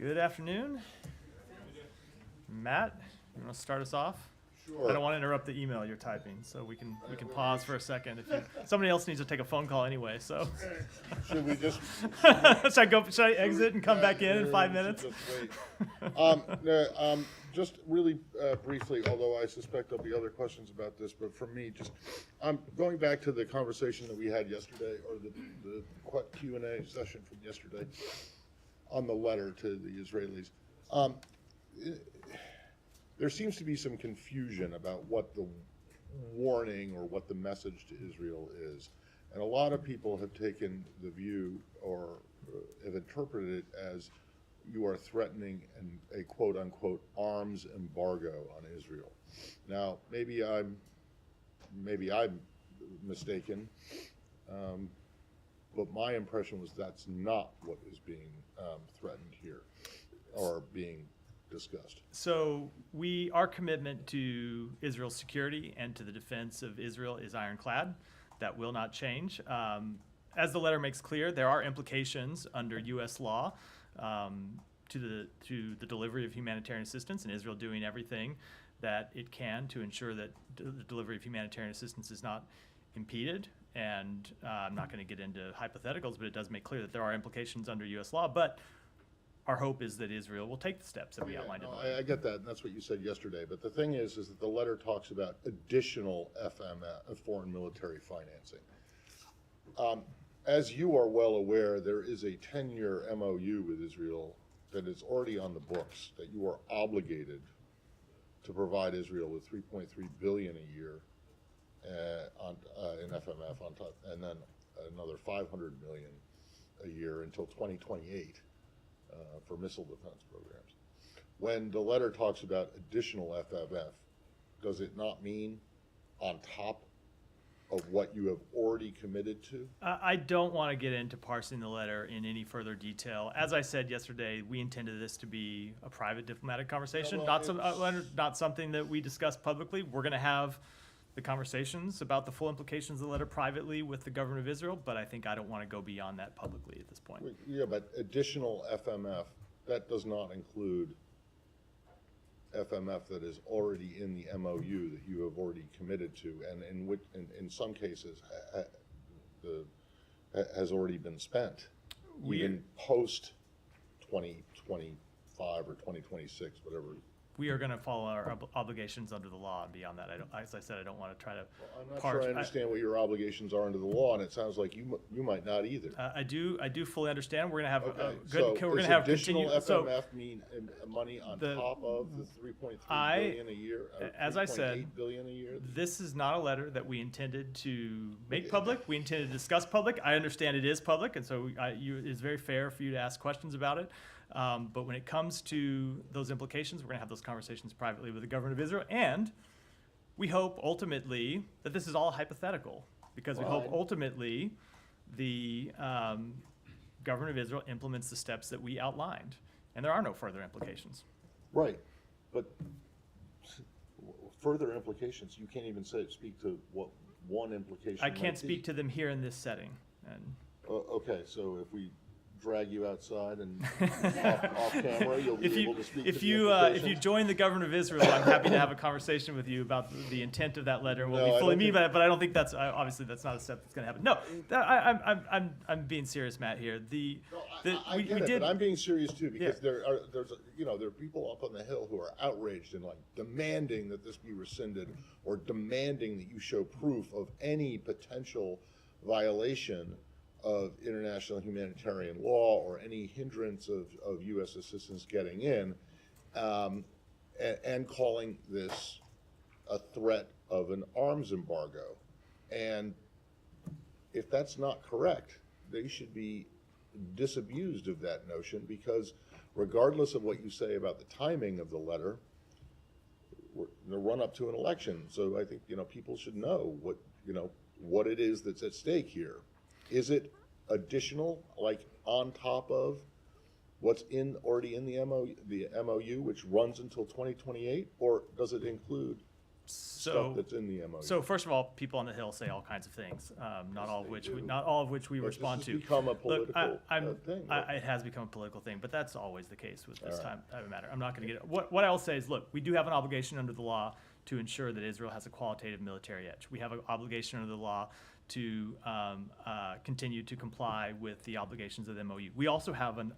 Good afternoon. Matt, you want to start us off? Sure. I don't want to interrupt the email you're typing, so we can pause for a second. Somebody else needs to take a phone call anyway, so. Should we just? Should I exit and come back in 5 minutes? Just wait. Just really briefly, although I suspect there'll be other questions about this, but for me, just going back to the conversation that we had yesterday, or the Q&A session from yesterday on the letter to the Israelis. There seems to be some confusion about what the warning or what the message to Israel is. And a lot of people have taken the view or have interpreted it as you are threatening a quote unquote arms embargo on Israel. Now, maybe I'm mistaken, but my impression was that's not what is being threatened here or being discussed. So our commitment to Israel's security and to the defense of Israel is ironclad. That will not change. As the letter makes clear, there are implications under U.S. law to the delivery of humanitarian assistance, and Israel doing everything that it can to ensure that the delivery of humanitarian assistance is not impeded. And I'm not going to get into hypotheticals, but it does make clear that there are implications under U.S. law. But our hope is that Israel will take the steps that we outlined in the letter. I get that, and that's what you said yesterday. But the thing is that the letter talks about additional FMF, foreign military financing. As you are well aware, there is a 10-year MOU with Israel that is already on the books that you are obligated to provide Israel with $3.3 billion a year in FMF on top, and then another $500 million a year until 2028. For missile defense programs. When the letter talks about additional FMF, does it not mean on top of what you have already committed to? I don't want to get into parsing the letter in any further detail. As I said yesterday, we intended this to be a private diplomatic conversation, Yeah, well, not something that we discuss publicly. We're going to have the conversations about the full implications of the letter privately with the government of Israel, but I think I don't want to go beyond that publicly at this point. Yeah, but additional FMF, that does not include FMF that is already in the MOU that you have already committed to, and in some cases has already been spent, even post 2025 or 2026, whatever. We are going to follow our obligations under the law, and beyond that, as I said, I don't want to try to I'm not sure I understand what your obligations are under the law, and it sounds like you might not either. I do fully understand. We're going to have Okay, we're going to have additional continued. FMF mean money on top of the 3.3 billion a year? As I said, 3.8 billion a year. This is not a letter that we intended to make public. We intended to discuss public. I understand it is public, and so it's very fair for you to ask questions about it. But when it comes to those implications, we're going to have those conversations privately with the government of Israel. And we hope ultimately that this is all hypothetical, because we hope ultimately the government of Israel implements the steps that we outlined. And there are no further implications. Right. But further implications, you can't even speak to what one implication I can't might speak be. to them here in this setting. And Okay, so if we drag you outside and off camera, you'll be able to speak to the implications? If you join the government of Israel, I'm happy to have a conversation with you about the intent of that letter. We'll No, be I fully don't meet think- by it, but I don't think that's obviously that's not a step that's going to happen. No, I'm being serious, Matt. Here, I get it, but I'm being serious too, because there are people up on the Hill who are outraged and like demanding that this be rescinded, or demanding that you show proof of any potential violation of international humanitarian law or any hindrance of U.S. assistance getting in, and calling this a threat of an arms embargo. And if that's not correct, they should be disabused of that notion, because regardless of what you say about the timing of the letter, we're in the run up to an election. So I think people should know what it is that's at stake here. Is it additional, like on top of what's already in the MOU, which runs until 2028, or does it include stuff that's in the MOU. So first of all, people on the Hill say all kinds of things, not all of which we But respond this to. has become a Look, political thing. it has become a political thing, but that's always the case with this type of matter. I'm not going to get what I'll say is, look, we do have an obligation under the law to ensure that Israel has a qualitative military edge. We have an obligation under the law to continue to comply with the obligations of the MOU. We also have an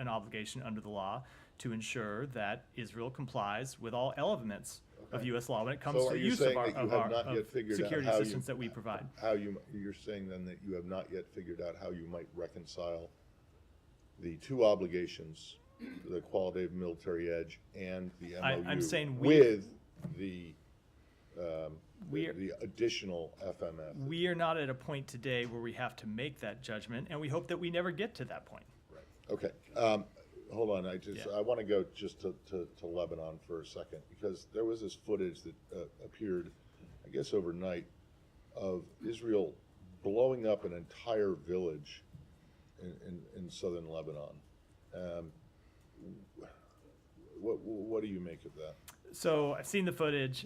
obligation under the law to ensure that Israel complies with all elements of U.S. law when it comes So to are the you use saying of that you have not yet figured out security how you- assistance that we provide. You're saying then that you have not yet figured out how you might reconcile the two obligations, the qualitative military edge and the MOU, I'm saying with the We are- the additional FMF. We are not at a point today where we have to make that judgment, and we hope that we never get to that point. Right. Okay. Hold on. I want to go just to Lebanon for a second, because there was this footage that appeared, I guess, overnight, of Israel blowing up an entire village in southern Lebanon. What do you make of that? So I've seen the footage.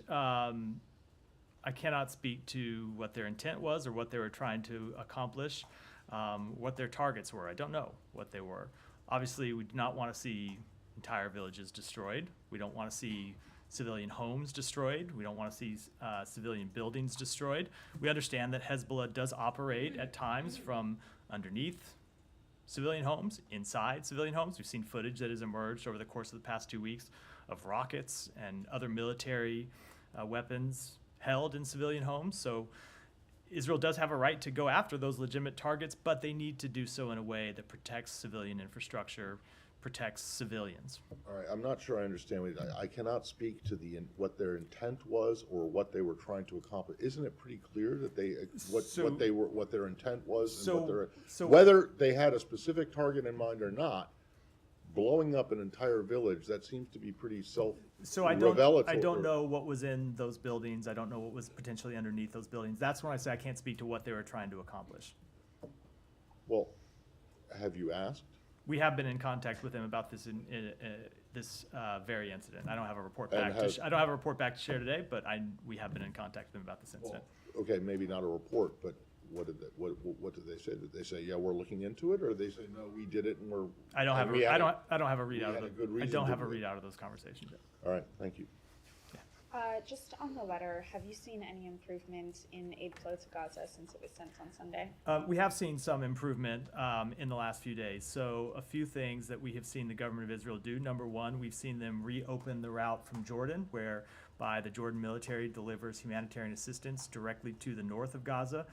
I cannot speak to what their intent was or what they were trying to accomplish, what their targets were. I don't know what they were. Obviously, we do not want to see entire villages destroyed. We don't want to see civilian homes destroyed. We don't want to see civilian buildings destroyed. We understand that Hezbollah does operate at times from underneath civilian homes, inside civilian homes. We've seen footage that has emerged over the course of the past 2 weeks of rockets and other military weapons held in civilian homes. So Israel does have a right to go after those legitimate targets, but they need to do so in a way that protects civilian infrastructure, protects civilians. All right, I'm not sure I understand I cannot speak to what their intent was or what they were trying to accomplish. Isn't it pretty clear that what their intent was and whether they had a specific target in mind or not? Blowing up an entire village, that seems to be pretty I don't know what was in those buildings. I don't know what was potentially underneath those buildings. That's when I say I can't speak to what they were trying to accomplish. Well, have you asked? We have been in contact with them about this this very incident. I don't have a report back. I don't have a report back to share today, but we have been in contact with them about this incident. Well, okay, maybe not a report, but what did they say? Did they say, yeah, we're looking into it, or did they say, no, we did it and we're? I don't have a readout had a good I reason don't to have a do it. readout of those conversations yet. All right, thank you. Just on the letter, have you seen any improvement in aid flow to Gaza since it was sent on Sunday? We have seen some improvement in the last few days. So a few things that we have seen the government of Israel do. Number one, we've seen them reopen the route from Jordan, whereby the Jordan military delivers humanitarian assistance directly to the north of Gaza.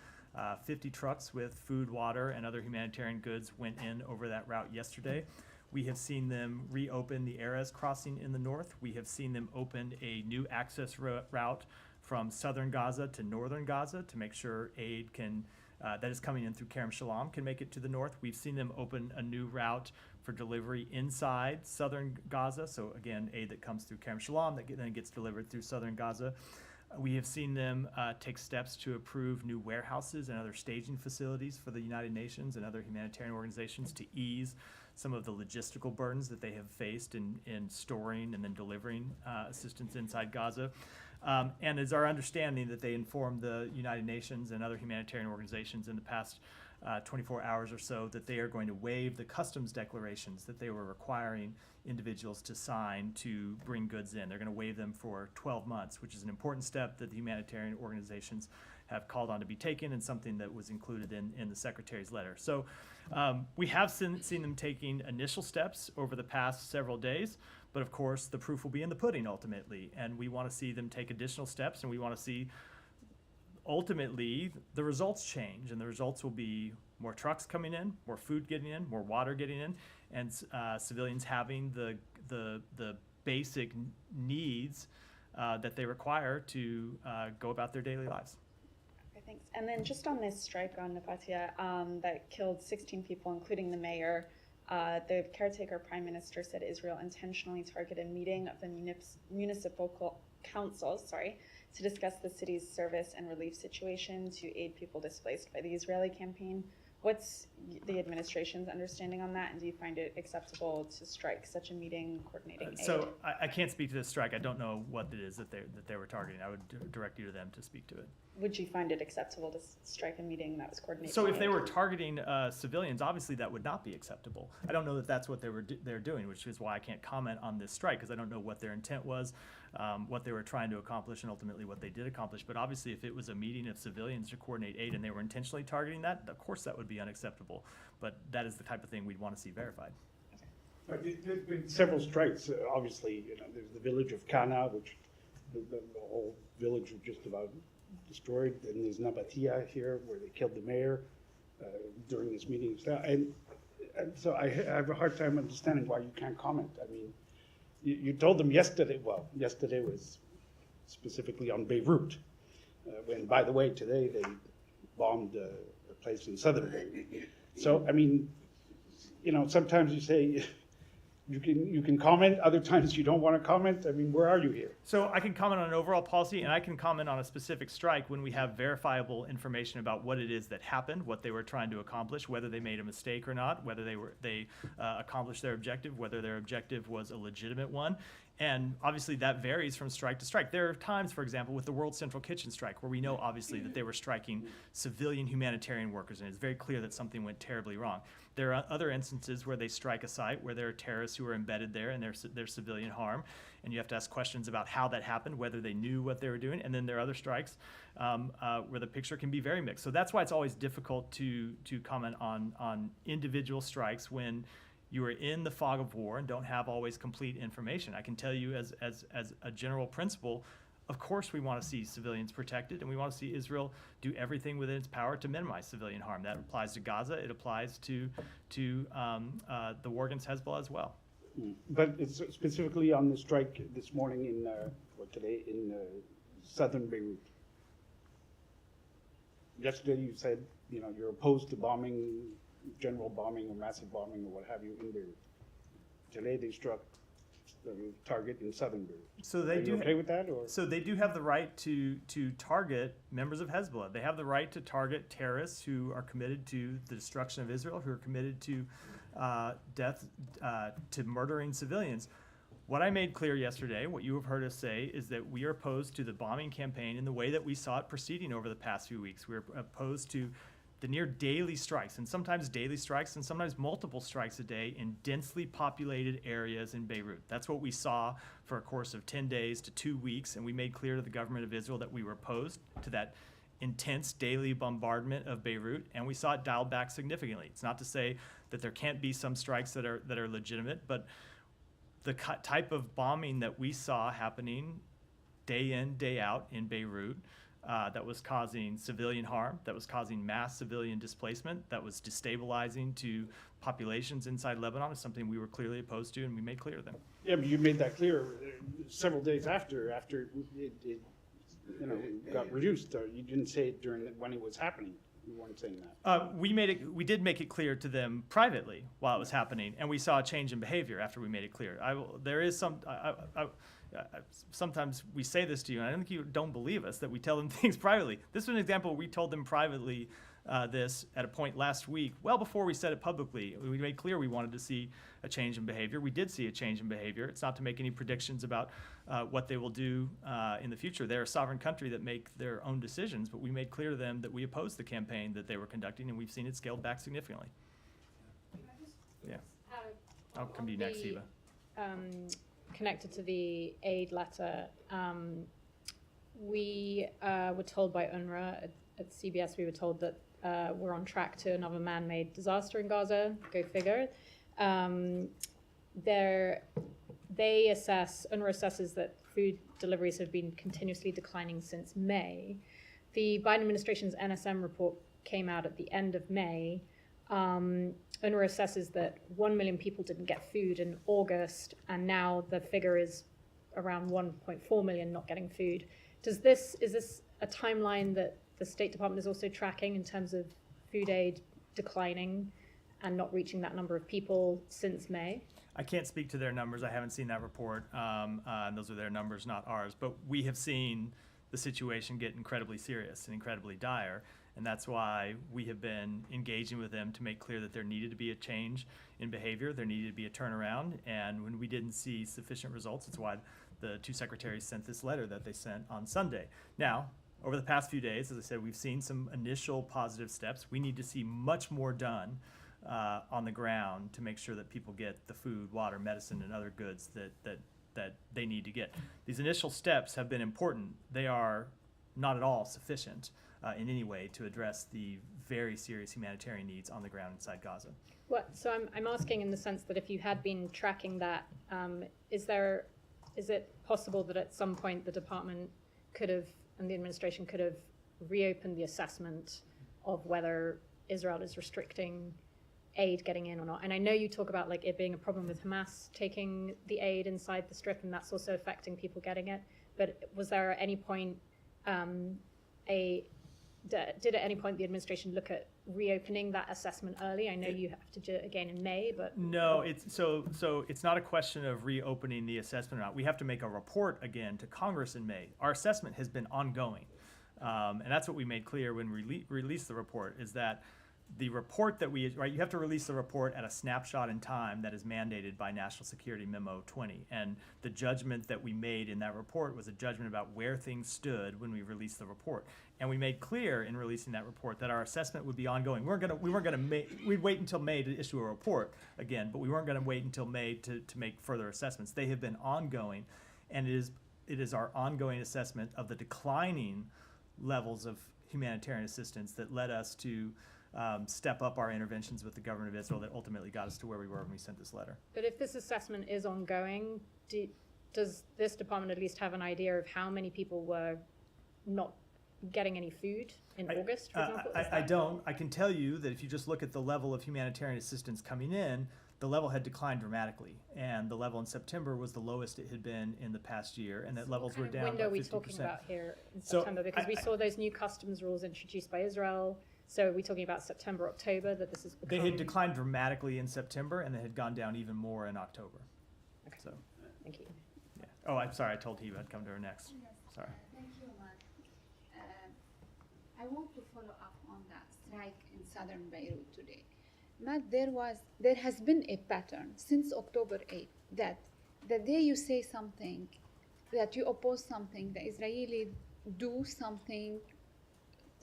50 trucks with food, water, and other humanitarian goods went in over that route yesterday. We have seen them reopen the Erez crossing in the north. We have seen them open a new access route from southern Gaza to northern Gaza to make sure aid that is coming in through Kerem Shalom can make it to the north. We've seen them open a new route for delivery inside southern Gaza. So again, aid that comes through Kerem Shalom that then gets delivered through southern Gaza. We have seen them take steps to approve new warehouses and other staging facilities for the United Nations and other humanitarian organizations to ease some of the logistical burdens that they have faced in storing and then delivering assistance inside Gaza. And it's our understanding that they informed the United Nations and other humanitarian organizations in the past 24 hours or so that they are going to waive the customs declarations that they were requiring individuals to sign to bring goods in. They're going to waive them for 12 months, which is an important step that the humanitarian organizations have called on to be taken and something that was included in the Secretary's letter. So we have seen them taking initial steps over the past several days, but of course the proof will be in the pudding ultimately, and we want to see them take additional steps, and we want to see ultimately the results change, and the results will be more trucks coming in, more food getting in, more water getting in, and civilians having the basic needs that they require to go about their daily lives. Okay, thanks. And then just on this strike on Nabatea that killed 16 people, including the mayor, the caretaker prime minister said Israel intentionally targeted a meeting of the municipal council, to discuss the city's service and relief situation to aid people displaced by the Israeli campaign. What's the administration's understanding on that, and do you find it acceptable to strike such a meeting coordinating aid? So I can't speak to this strike. I don't know what it is that they were targeting. I would direct you to them to speak to it. Would you find it acceptable to strike a meeting that was coordinating So if aid? they were targeting civilians, obviously that would not be acceptable. I don't know that that's what they're doing, which is why I can't comment on this strike, because I don't know what their intent was, what they were trying to accomplish, and ultimately what they did accomplish. But obviously, if it was a meeting of civilians to coordinate aid and they were intentionally targeting that, of course that would be unacceptable. But that is the type of thing we'd want to see verified. There's been several strikes, obviously, there's the village of Cana, which the whole village was just about destroyed, and there's Nabatia here, where they killed the mayor during this meeting. And so I have a hard time understanding why you can't comment. I mean, you told them yesterday, well, yesterday was specifically on Beirut, when, by the way, today they bombed a place in southern Beirut. So, I mean, sometimes you say you can comment, other times you don't want to comment. I mean, where are you here? So I can comment on an overall policy, and I can comment on a specific strike when we have verifiable information about what it is that happened, what they were trying to accomplish, whether they made a mistake or not, whether they accomplished their objective, whether their objective was a legitimate one. And obviously that varies from strike to strike. There are times, for example, with the World Central Kitchen strike, where we know obviously that they were striking civilian humanitarian workers, and it's very clear that something went terribly wrong. There are other instances where they strike a site where there are terrorists who are embedded there and there's civilian harm, and you have to ask questions about how that happened, whether they knew what they were doing. And then there are other strikes where the picture can be very mixed. So that's why it's always difficult to comment on individual strikes when you are in the fog of war and don't have always complete information. I can tell you as a general principle, of course we want to see civilians protected, and we want to see Israel do everything within its power to minimize civilian harm. That applies to Gaza. It applies to the war against Hezbollah as well. But it's specifically on the strike this morning today in southern Beirut. Yesterday you said, you're opposed to bombing, general bombing or massive bombing or what have you in Beirut. Today they struck the target in southern Beirut. So they Are you okay with that, or? So they do have the right to target members of Hezbollah. They have the right to target terrorists who are committed to the destruction of Israel, who are committed to death, to murdering civilians. What I made clear yesterday, what you have heard us say, is that we are opposed to the bombing campaign in the way that we saw it proceeding over the past few weeks. We're opposed to the near daily strikes, and sometimes daily strikes, and sometimes multiple strikes a day in densely populated areas in Beirut. That's what we saw for a course of 10 days to 2 weeks, and we made clear to the government of Israel that we were opposed to that intense daily bombardment of Beirut, and we saw it dialed back significantly. It's not to say that there can't be some strikes that are legitimate, but the type of bombing that we saw happening day in, day out in Beirut, that was causing civilian harm, that was causing mass civilian displacement, that was destabilizing to populations inside Lebanon, is something we were clearly opposed to, and we made clear to them. Yeah, but you made that clear several days after it got reduced. You didn't say it when it was happening. You weren't saying that. We did make it clear to them privately while it was happening, and we saw a change in behavior after we made it clear. Sometimes we say this to you, and I don't think you don't believe us, that we tell them things privately. This is an example where we told them privately this at a point last week, well before we said it publicly. We made clear we wanted to see a change in behavior. We did see a change in behavior. It's not to make any predictions about what they will do in the future. They're a sovereign country that make their own decisions, but we made clear to them that we opposed the campaign that they were conducting, and we've seen it scaled back significantly. Yeah. I'll come to you next, Eva. Connected to the aid letter, we were told by UNRWA at CBS, we were told that we're on track to another man-made disaster in Gaza. Go figure. UNRWA assesses that food deliveries have been continuously declining since May. The Biden administration's NSM report came out at the end of May. UNRWA assesses that 1 million people didn't get food in August, and now the figure is around 1.4 million not getting food. Is this a timeline that the State Department is also tracking in terms of food aid declining and not reaching that number of people since May? I can't speak to their numbers. I haven't seen that report, and those are their numbers, not ours. But we have seen the situation get incredibly serious and incredibly dire. And that's why we have been engaging with them to make clear that there needed to be a change in behavior, there needed to be a turnaround. And when we didn't see sufficient results, it's why the two secretaries sent this letter that they sent on Sunday. Now, over the past few days, as I said, we've seen some initial positive steps. We need to see much more done on the ground to make sure that people get the food, water, medicine, and other goods that they need to get. These initial steps have been important. They are not at all sufficient in any way to address the very serious humanitarian needs on the ground inside Gaza. So I'm asking in the sense that if you had been tracking that, is it possible that at some point the department could have, and the administration could have reopened the assessment of whether Israel is restricting aid getting in or not? And I know you talk about like it being a problem with Hamas taking the aid inside the Strip, and that's also affecting people getting it. But was there at any point did at any point the administration look at reopening that assessment early? I know you have to do it again in May, but No, it's not a question of reopening the assessment or not. We have to make a report again to Congress in May. Our assessment has been ongoing, and that's what we made clear when we released the report. Is that the report that you have to release the report at a snapshot in time that is mandated by National Security Memo 20. And the judgment that we made in that report was a judgment about where things stood when we released the report. And we made clear in releasing that report that our assessment would be ongoing. We'd wait until May to issue a report again, but we weren't going to wait until May to make further assessments. They have been ongoing, and it is our ongoing assessment of the declining levels of humanitarian assistance that led us to step up our interventions with the government of Israel that ultimately got us to where we were when we sent this letter. But if this assessment is ongoing, does this department at least have an idea of how many people were not getting any food in August, for example? I don't. I can tell you that if you just look at the level of humanitarian assistance coming in, the level had declined dramatically, and the level in September was the lowest it had been in the past year, and that levels were down by 50%. What kind of window are we talking about here in September? Because we saw those new customs rules introduced by Israel. So are we talking about September, October, that this is becoming? They had declined dramatically in September, and they had gone down even more in October. Okay. So, Thank you. yeah. Oh, I'm sorry. I told Heba I'd come to her next. Sorry. Thank you, Mark. I want to follow up on that strike in southern Beirut today. Matt, there has been a pattern since October 8th that the day you say something, that you oppose something, the Israelis do something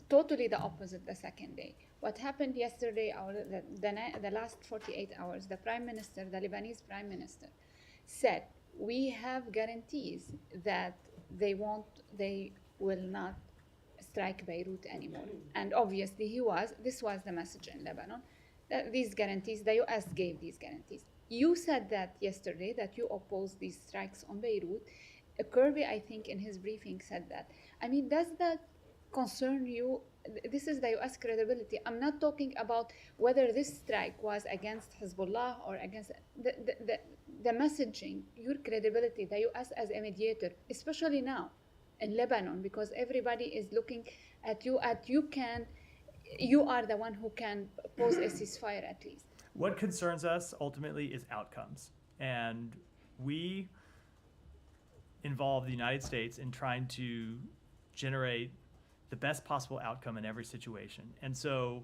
totally the opposite the second day. What happened yesterday, the last 48 hours, the Prime Minister, the Lebanese Prime Minister, said, we have guarantees that they will not strike Beirut anymore. And obviously this was the message in Lebanon, that these guarantees, the US gave these guarantees. You said that yesterday, that you oppose these strikes on Beirut. Kirby, I think in his briefing said that. I mean, does that concern you? This is the US credibility. I'm not talking about whether this strike was against Hezbollah or against the messaging, your credibility, the US as a mediator, especially now in Lebanon, because everybody is looking at you, you are the one who can pose a ceasefire at least. What concerns us ultimately is outcomes. And we involve the United States in trying to generate the best possible outcome in every situation. And so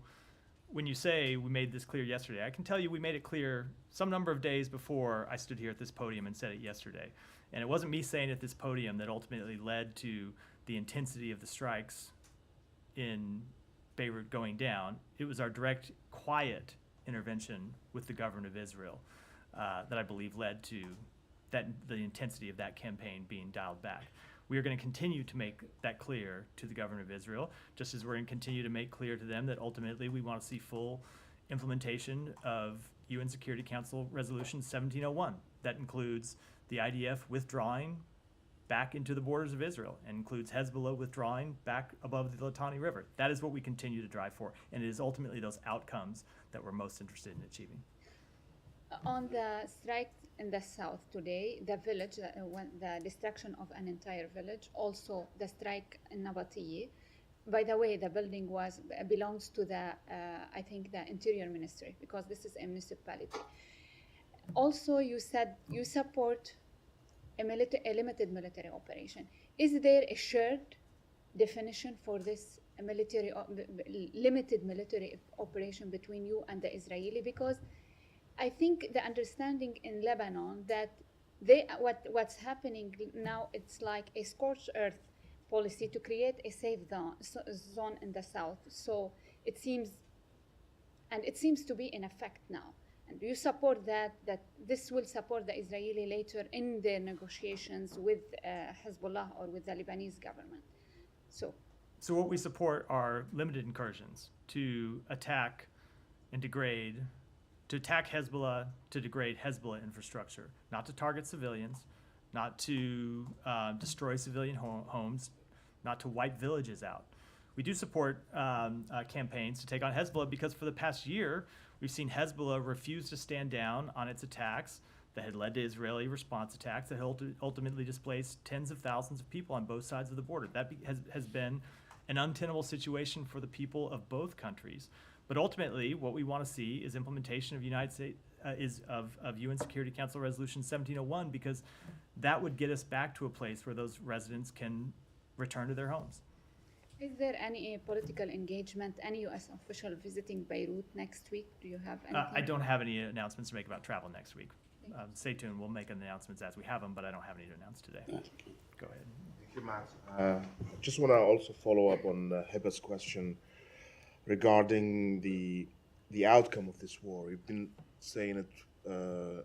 when you say we made this clear yesterday, I can tell you we made it clear some number of days before I stood here at this podium and said it yesterday. And it wasn't me saying at this podium that ultimately led to the intensity of the strikes in Beirut going down. It was our direct, quiet intervention with the government of Israel that I believe led to the intensity of that campaign being dialed back. We are going to continue to make that clear to the government of Israel, just as we're going to continue to make clear to them that ultimately we want to see full implementation of UN Security Council Resolution 1701. That includes the IDF withdrawing back into the borders of Israel and includes Hezbollah withdrawing back above the Litani River. That is what we continue to drive for, and it is ultimately those outcomes that we're most interested in achieving. On the strike in the south today, the village, the destruction of an entire village, also the strike in Nabatieh. By the way, the building belongs to the, I think, the Interior Ministry, because this is a municipality. Also, you said you support a limited military operation. Is there a shared definition for this military, limited military operation between you and the Israeli? Because I think the understanding in Lebanon that what's happening now, it's like a scorched earth policy to create a safe zone in the south. So it seems to be in effect now. And do you support that this will support the Israeli later in their negotiations with Hezbollah or with the Lebanese government? So what we support are limited incursions to attack and degrade, to attack Hezbollah, to degrade Hezbollah infrastructure, not to target civilians, not to destroy civilian homes, not to wipe villages out. We do support campaigns to take on Hezbollah because for the past year, we've seen Hezbollah refuse to stand down on its attacks that had led to Israeli response attacks that ultimately displaced tens of thousands of people on both sides of the border. That has been an untenable situation for the people of both countries. But ultimately, what we want to see is implementation of United States of UN Security Council Resolution 1701, because that would get us back to a place where those residents can return to their homes. Is there any political engagement, any U.S. official visiting Beirut next week? Do you have anything? I don't have any announcements to make about travel next week. Stay tuned. We'll make announcements as we have them, but I don't have any to announce today. Go ahead. Thank you, Matt. Just want to also follow up on Heba's question regarding the outcome of this war. You've been saying it on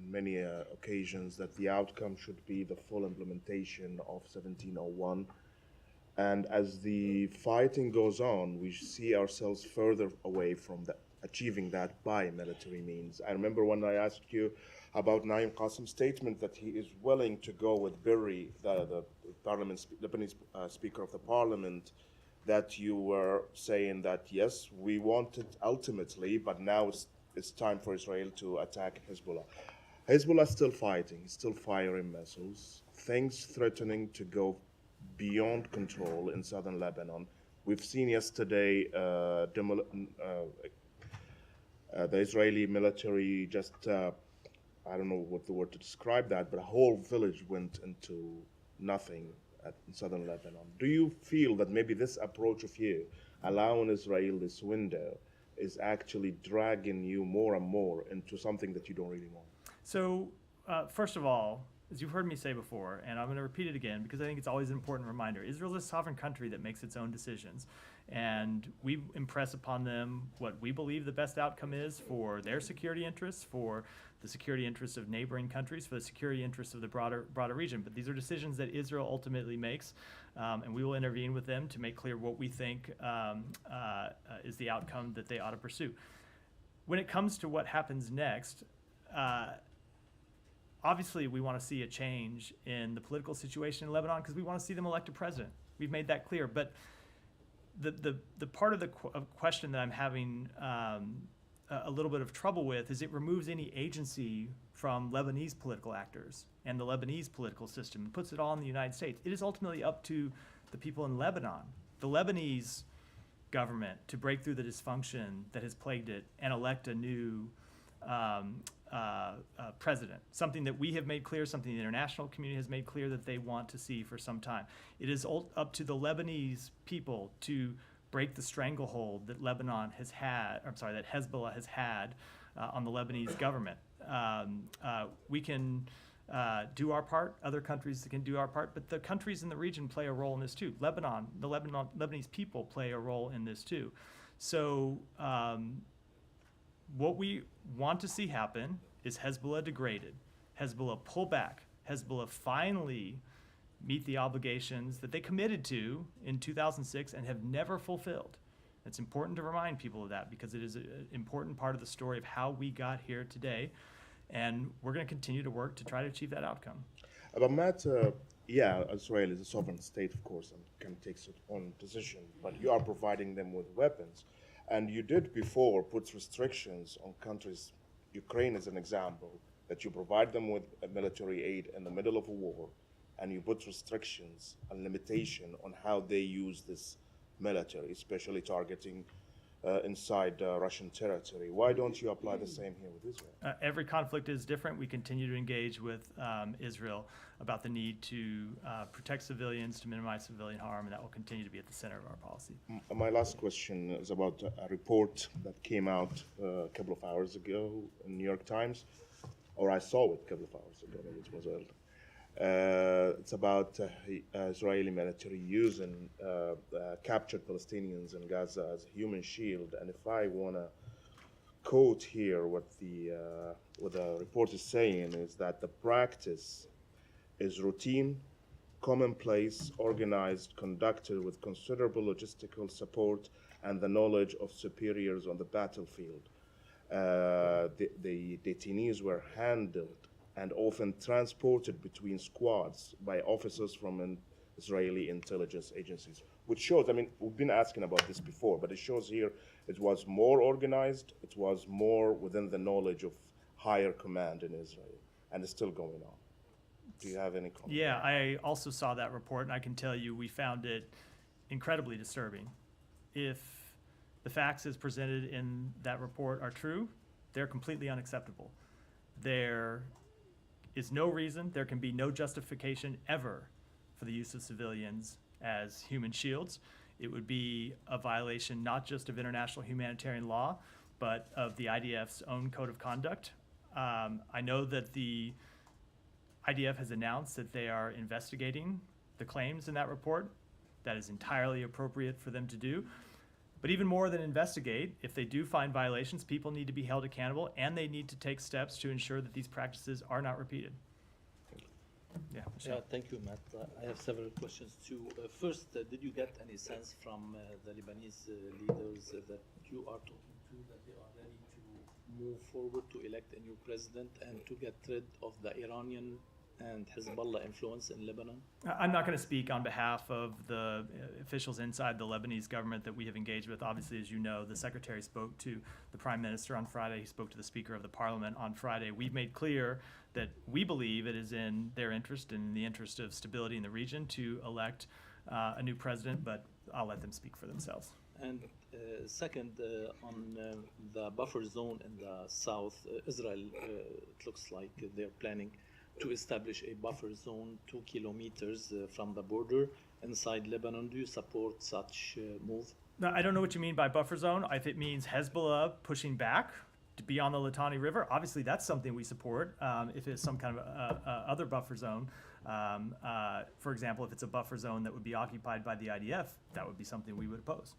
many occasions that the outcome should be the full implementation of 1701. And as the fighting goes on, we see ourselves further away from achieving that by military means. I remember when I asked you about Naim Qasim's statement that he is willing to go with Berri, the Lebanese Speaker of the Parliament, that you were saying that, yes, we want it ultimately, but now it's time for Israel to attack Hezbollah. Hezbollah is still fighting, still firing missiles, things threatening to go beyond control in southern Lebanon. We've seen yesterday the Israeli military just, I don't know what the word to describe that, but a whole village went into nothing in southern Lebanon. Do you feel that maybe this approach of you, allowing Israel this window, is actually dragging you more and more into something that you don't really want? So, first of all, as you've heard me say before, and I'm going to repeat it again because I think it's always an important reminder, Israel is a sovereign country that makes its own decisions. And we impress upon them what we believe the best outcome is for their security interests, for the security interests of neighboring countries, for the security interests of the broader region. But these are decisions that Israel ultimately makes, and we will intervene with them to make clear what we think is the outcome that they ought to pursue. When it comes to what happens next, obviously we want to see a change in the political situation in Lebanon because we want to see them elect a president. We've made that clear. But the part of the question that I'm having a little bit of trouble with is it removes any agency from Lebanese political actors and the Lebanese political system and puts it all in the United States. It is ultimately up to the people in Lebanon, the Lebanese government, to break through the dysfunction that has plagued it and elect a new president, something that we have made clear, something the international community has made clear that they want to see for some time. It is up to the Lebanese people to break the stranglehold that Lebanon has had, that Hezbollah has had on the Lebanese government. We can do our part, other countries can do our part, but the countries in the region play a role in this too. Lebanese people play a role in this too. So what we want to see happen is Hezbollah degraded, Hezbollah pull back, Hezbollah finally meet the obligations that they committed to in 2006 and have never fulfilled. It's important to remind people of that because it is an important part of the story of how we got here today, and we're going to continue to work to try to achieve that outcome. But Matt, Israel is a sovereign state, of course, and can take its own position, but you are providing them with weapons. And you did before put restrictions on countries, Ukraine is an example, that you provide them with military aid in the middle of a war, and you put restrictions and limitation on how they use this military, especially targeting inside Russian territory. Why don't you apply the same here with Israel? Every conflict is different. We continue to engage with Israel about the need to protect civilians, to minimize civilian harm, and that will continue to be at the center of our policy. My last question is about a report that came out a couple of hours ago in New York Times, or I saw it a couple of hours ago, maybe it was early. It's about Israeli military using captured Palestinians in Gaza as a human shield. And if I want to quote here what the report is saying is that the practice is routine, commonplace, organized, conducted with considerable logistical support and the knowledge of superiors on the battlefield. The detainees were handled and often transported between squads by officers from Israeli intelligence agencies, which shows, I mean, we've been asking about this before, but it shows here it was more organized, it was more within the knowledge of higher command in Israel, and it's still going on. Do you have any comment? Yeah, I also saw that report, and I can tell you we found it incredibly disturbing. If the facts as presented in that report are true, they're completely unacceptable. There is no reason, there can be no justification ever for the use of civilians as human shields. It would be a violation not just of international humanitarian law, but of the IDF's own code of conduct. I know that the IDF has announced that they are investigating the claims in that report. That is entirely appropriate for them to do. But even more than investigate, if they do find violations, people need to be held accountable, and they need to take steps to ensure that these practices are not repeated. Yeah, Michelle. Yeah, thank you, Matt. I have several questions too. First, did you get any sense from the Lebanese leaders that you are talking to that they are ready to move forward to elect a new president and to get rid of the Iranian and Hezbollah influence in Lebanon? I'm not going to speak on behalf of the officials inside the Lebanese government that we have engaged with. Obviously, as you know, the secretary spoke to the prime minister on Friday. He spoke to the speaker of the parliament on Friday. We've made clear that we believe it is in their interest and in the interest of stability in the region to elect a new president, but I'll let them speak for themselves. And second, on the buffer zone in the south, Israel, it looks like they're planning to establish a buffer zone 2 kilometers from the border inside Lebanon. Do you support such move? Now, I don't know what you mean by buffer zone. If it means Hezbollah pushing back to be on the Litani River, obviously that's something we support. If it's some kind of other buffer zone, for example, if it's a buffer zone that would be occupied by the IDF, that would be something we would oppose.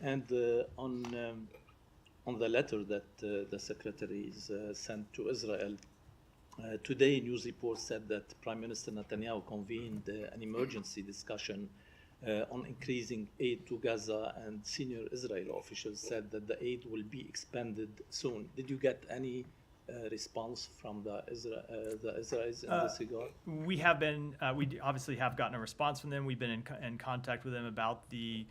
And on the letter that the secretaries sent to Israel, today, news reports said that Prime Minister Netanyahu convened an emergency discussion on increasing aid to Gaza, and senior Israeli officials said that the aid will be expanded soon. Did you get any response from the Israelis in this regard? We have been, we obviously have gotten a response from them. We've been in contact with them about the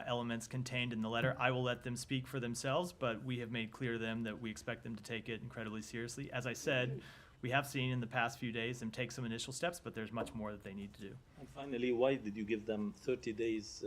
elements contained in the letter. I will let them speak for themselves, but we have made clear to them that we expect them to take it incredibly seriously. As I said, we have seen in the past few days them take some initial steps, but there's much more that they need to do. And finally, why did you give them 30 days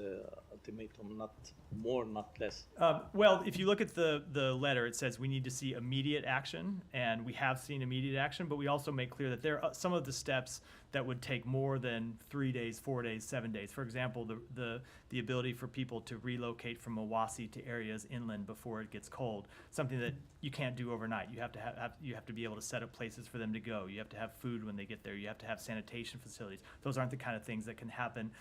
ultimatum, not more, not less? Well, if you look at the letter, it says we need to see immediate action, and we have seen immediate action, but we also make clear that there are some of the steps that would take more than 3 days, 4 days, 7 days. For example, the ability for people to relocate from Mawasi to areas inland before it gets cold, something that you can't do overnight. You have to be able to set up places for them to go. You have to have food when they get there. You have to have sanitation facilities. Those aren't the kind of things that can happen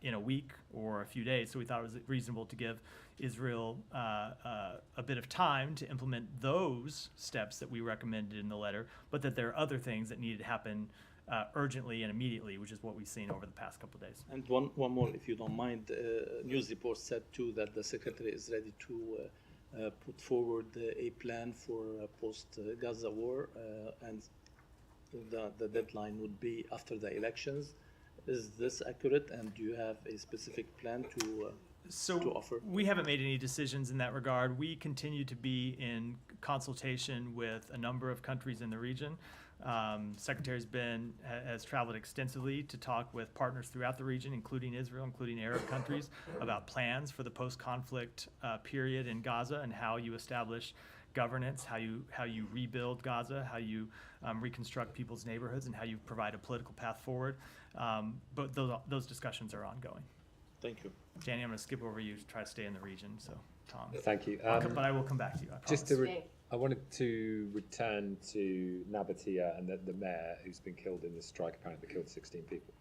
in a week or a few days. So we thought it was reasonable to give Israel a bit of time to implement those steps that we recommended in the letter, but that there are other things that needed to happen urgently and immediately, which is what we've seen over the past couple of days. And one more, if you don't mind. News reports said too that the secretary is ready to put forward a plan for post-Gaza war, and the deadline would be after the elections. Is this accurate, and do you have a specific plan to offer? We haven't made any decisions in that regard. We continue to be in consultation with a number of countries in the region. Secretary's has traveled extensively to talk with partners throughout the region, including Israel, including Arab countries, about plans for the post-conflict period in Gaza and how you establish governance, how you rebuild Gaza, how you reconstruct people's neighborhoods, and how you provide a political path forward. But those discussions are ongoing. Thank you. Danny, I'm going to skip over you to try to stay in the region. So, Tom. Thank you. But I will come back to you. I promise. Just to, I wanted to return to Nabatea and the mayor who's been killed in this strike. Apparently, they killed 16 people.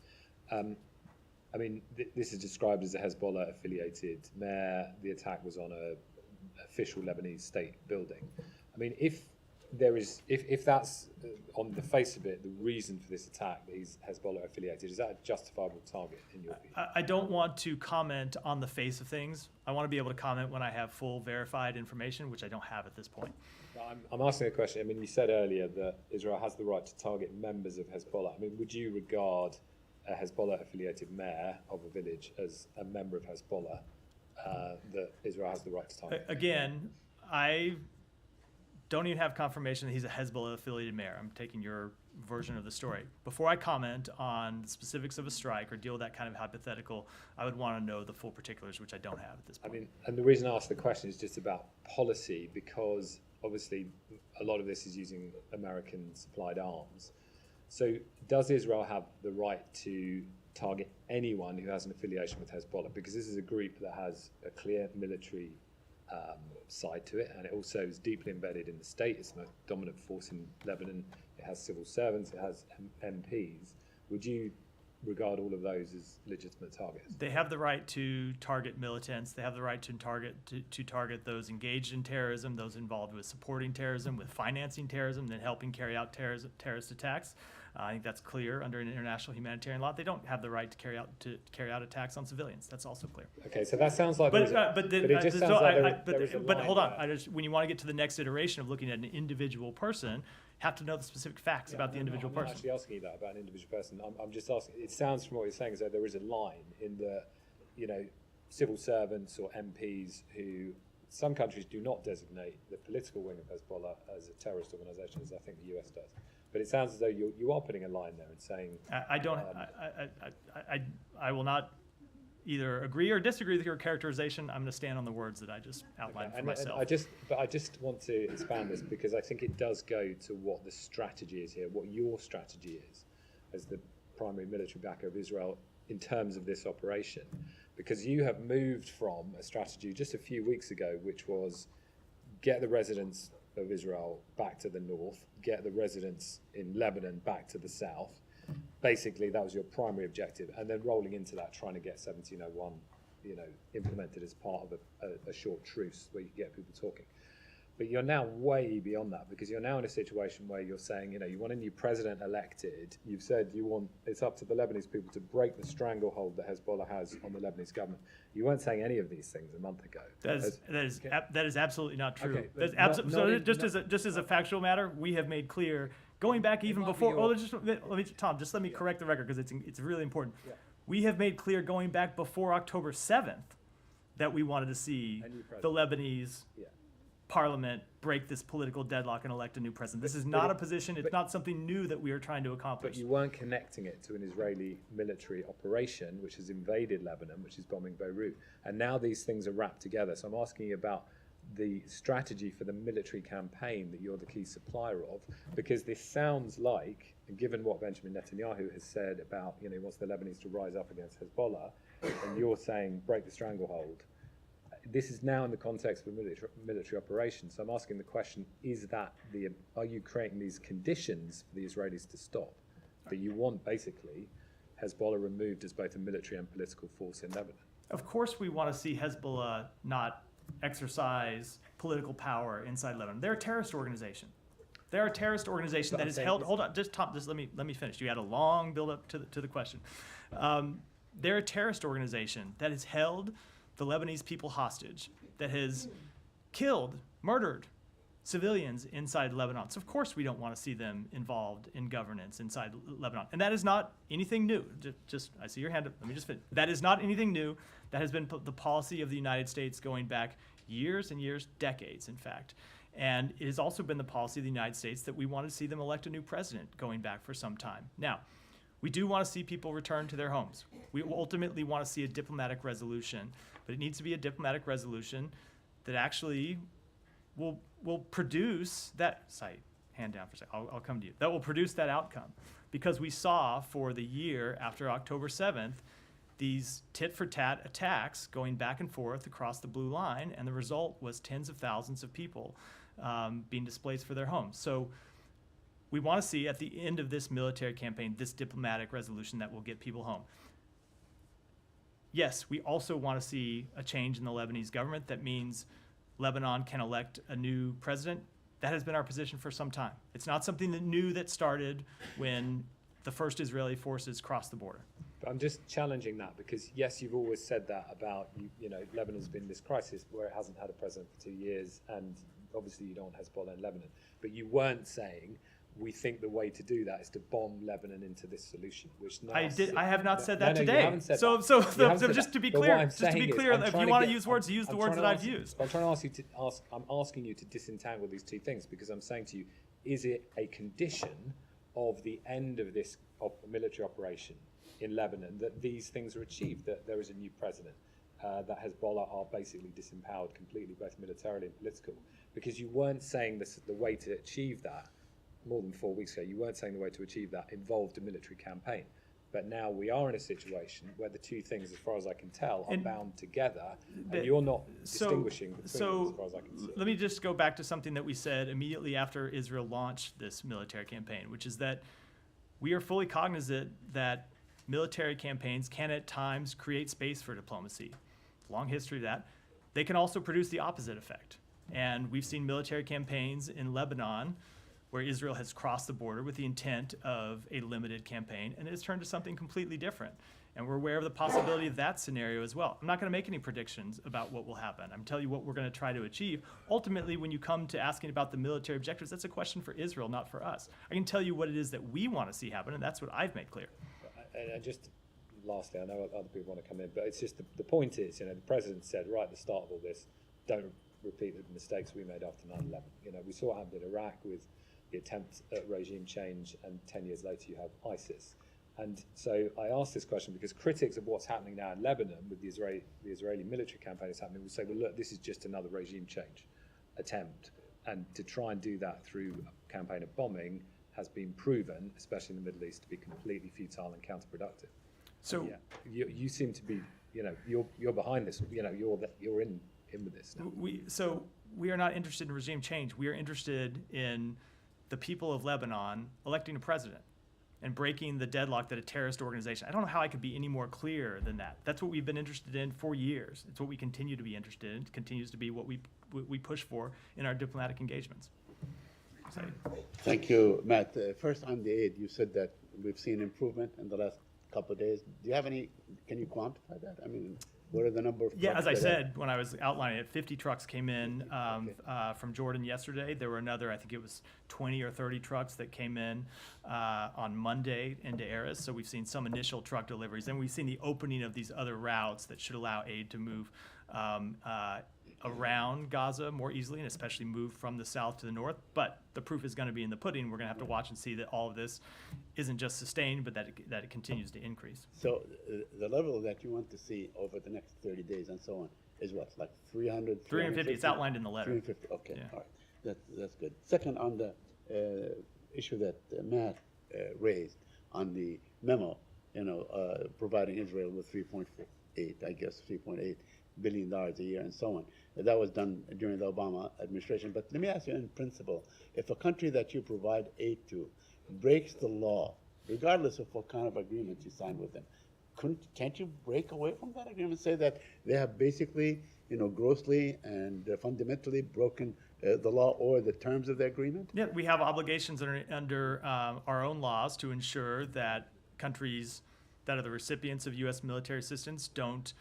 I mean, this is described as a Hezbollah-affiliated mayor. The attack was on a official Lebanese state building. I mean, if that's on the face of it, the reason for this attack that he's Hezbollah affiliated, is that a justifiable target in your view? I don't want to comment on the face of things. I want to be able to comment when I have full verified information, which I don't have at this point. I'm asking a question. I mean, you said earlier that Israel has the right to target members of Hezbollah. I mean, would you regard a Hezbollah-affiliated mayor of a village as a member of Hezbollah that Israel has the right to target? Again, I don't even have confirmation that he's a Hezbollah-affiliated mayor. I'm taking your version of the story. Before I comment on the specifics of a strike or deal with that kind of hypothetical, I would want to know the full particulars, which I don't have at this point. I mean, and the reason I asked the question is just about policy, because obviously a lot of this is using American-supplied arms. So does Israel have the right to target anyone who has an affiliation with Hezbollah? Because this is a group that has a clear military side to it, and it also is deeply embedded in the state. It's the most dominant force in Lebanon. It has civil servants, it has MPs. Would you regard all of those as legitimate targets? They have the right to target militants. They have the right to target those engaged in terrorism, those involved with supporting terrorism, with financing terrorism, and helping carry out terrorist attacks. I think that's clear under an international humanitarian law. They don't have the right to carry out attacks on civilians. That's also clear. Okay, so that sounds like. But it just sounds like there is a but line hold on. there. When you want to get to the next iteration of looking at an individual person, have to know the specific facts about the individual I'm not person. actually asking you that about an individual person. I'm just asking. It sounds from what you're saying as though there is a line in the, civil servants or MPs who some countries do not designate the political wing of Hezbollah as a terrorist organisation, as I think the US does. But it sounds as though you are putting a line there and saying. I don't. I will not either agree or disagree with your characterization. I'm going to stand on the words that I just outlined for myself. I just want to expand this because I think it does go to what the strategy is here, what your strategy is as the primary military backer of Israel in terms of this operation. Because you have moved from a strategy just a few weeks ago, which was get the residents of Israel back to the north, get the residents in Lebanon back to the south. Basically, that was your primary objective, and then rolling into that, trying to get 1701, implemented as part of a short truce where you get people talking. But you're now way beyond that, because you're now in a situation where you're saying, you want a new president elected. You've said it's up to the Lebanese people to break the stranglehold that Hezbollah has on the Lebanese government. You weren't saying any of these things a month ago. That is absolutely not true. Okay, but Just as a factual matter, we have made clear, going back even before. Let me correct the record because it's really important. Yeah. We have made clear going back before October 7th that we wanted to see the Lebanese parliament break this political deadlock and elect a new president. This is not a position. It's not something new that we are trying to accomplish. But you weren't connecting it to an Israeli military operation which has invaded Lebanon, which is bombing Beirut. And now these things are wrapped together. So I'm asking you about the strategy for the military campaign that you're the key supplier of, because this sounds like, and given what Benjamin Netanyahu has said about, he wants the Lebanese to rise up against Hezbollah, and you're saying break the stranglehold. This is now in the context of a military operation. So I'm asking the question, are you creating these conditions for the Israelis to stop? That you want basically Hezbollah removed as both a military and political force in Lebanon? Of course we want to see Hezbollah not exercise political power inside Lebanon. They're a terrorist organization. They're a terrorist organization that is held. Hold on, Tom. Just let me finish. You had a long build up to the question. They're a terrorist organization that has held the Lebanese people hostage, that has killed, murdered civilians inside Lebanon. So of course we don't want to see them involved in governance inside Lebanon. And that is not anything new. Just I see your hand up. Let me just finish. That is not anything new. That has been the policy of the United States going back years and years, decades, in fact. And it has also been the policy of the United States that we want to see them elect a new president going back for some time. Now, we do want to see people return to their homes. We ultimately want to see a diplomatic resolution, but it needs to be a diplomatic resolution that actually will produce that, sorry, hand down for a second, I'll come to you. That will produce that outcome. Because we saw for the year after October 7th, these tit-for-tat attacks going back and forth across the blue line, and the result was tens of thousands of people being displaced for their homes. So we want to see at the end of this military campaign, this diplomatic resolution that will get people home. Yes, we also want to see a change in the Lebanese government. That means Lebanon can elect a new president. That has been our position for some time. It's not something new that started when the first Israeli forces crossed the border. But I'm just challenging that because, yes, you've always said that about, you know, Lebanon's been in this crisis where it hasn't had a president for 2 years, and obviously you don't want Hezbollah in Lebanon. But you weren't saying, we think the way to do that is to bomb Lebanon into this solution, which now I have not said that no, today. You haven't said so that. so, You haven't so said just that. to be But what clear, I'm just to be saying is, clear, I'm if trying you to want to get- use words, use the I'm words trying that to I've ask you- used. I'm trying to ask you to ask. I'm asking you to disentangle these two things because I'm saying to you, is it a condition of the end of this military operation in Lebanon that these things are achieved, that there is a new president, that Hezbollah are basically disempowered completely, both militarily and political? Because you weren't saying this, the way to achieve that more than 4 weeks ago, you weren't saying the way to achieve that involved a military campaign. But now we are in a situation where the two things, as far as I can tell, are And- bound together, but- and you're not so- distinguishing between them, as far as I can see. Let me just go back to something that we said immediately after Israel launched this military campaign, which is that we are fully cognizant that military campaigns can at times create space for diplomacy. Long history of that. They can also produce the opposite effect. And we've seen military campaigns in Lebanon where Israel has crossed the border with the intent of a limited campaign, and it has turned to something completely different. And we're aware of the possibility of that scenario as well. I'm not going to make any predictions about what will happen. I'm telling you what we're going to try to achieve. Ultimately, when you come to asking about the military objectives, that's a question for Israel, not for us. I can tell you what it is that we want to see happen, and that's what I've made clear. And just lastly, I know other people want to come in, but it's just the point is, you know, the president said right at the start of all this, don't repeat the mistakes we made after 9/11. You know, we saw what happened in Iraq with the attempt at regime change, and 10 years later you have ISIS. And so I ask this question because critics of what's happening now in Lebanon with the Israeli military campaign that's happening will say, well, look, this is just another regime change attempt. And to try and do that through a campaign of bombing has been proven, especially in the Middle East, to be completely futile and counterproductive. So Yeah, you seem to be, you know, you're behind this. You know, you're in with this now. we are not interested in regime change. We are interested in the people of Lebanon electing a president and breaking the deadlock that a terrorist organization. I don't know how I could be any more clear than that. That's what we've been interested in for years. It's what we continue to be interested in. It continues to be what we push for in our diplomatic engagements. So, Thank you, Matt. First, on the aid, you said that we've seen improvement in the last couple of days. Do you have any, can you quantify that? I mean, what are the number of yeah, trucks as I that said when I was outlining it, 50 trucks came in from Jordan yesterday. There were another, I think it was 20 or 30 trucks that came in on Monday into Erez. So we've seen some initial truck deliveries. And we've seen the opening of these other routes that should allow aid to move around Gaza more easily, and especially move from the south to the north. But the proof is going to be in the pudding. We're going to have to watch and see that all of this isn't just sustained, but that it continues to increase. So the level that you want to see over the next 30 days and so on is what, like 300? 350, it's outlined in the letter. 350, okay, Yeah. all right. That's good. Second, on the issue that Matt raised on the memo, you know, providing Israel with 3.8, I guess, $3.8 billion a year and so on. That was done during the Obama administration. But let me ask you in principle, if a country that you provide aid to breaks the law, regardless of what kind of agreement you sign with them, can't you break away from that agreement and say that they have basically, you know, grossly and fundamentally broken the law or the terms of the agreement? Yeah, we have obligations under our own laws to ensure that countries that are the recipients of U.S. military assistance don't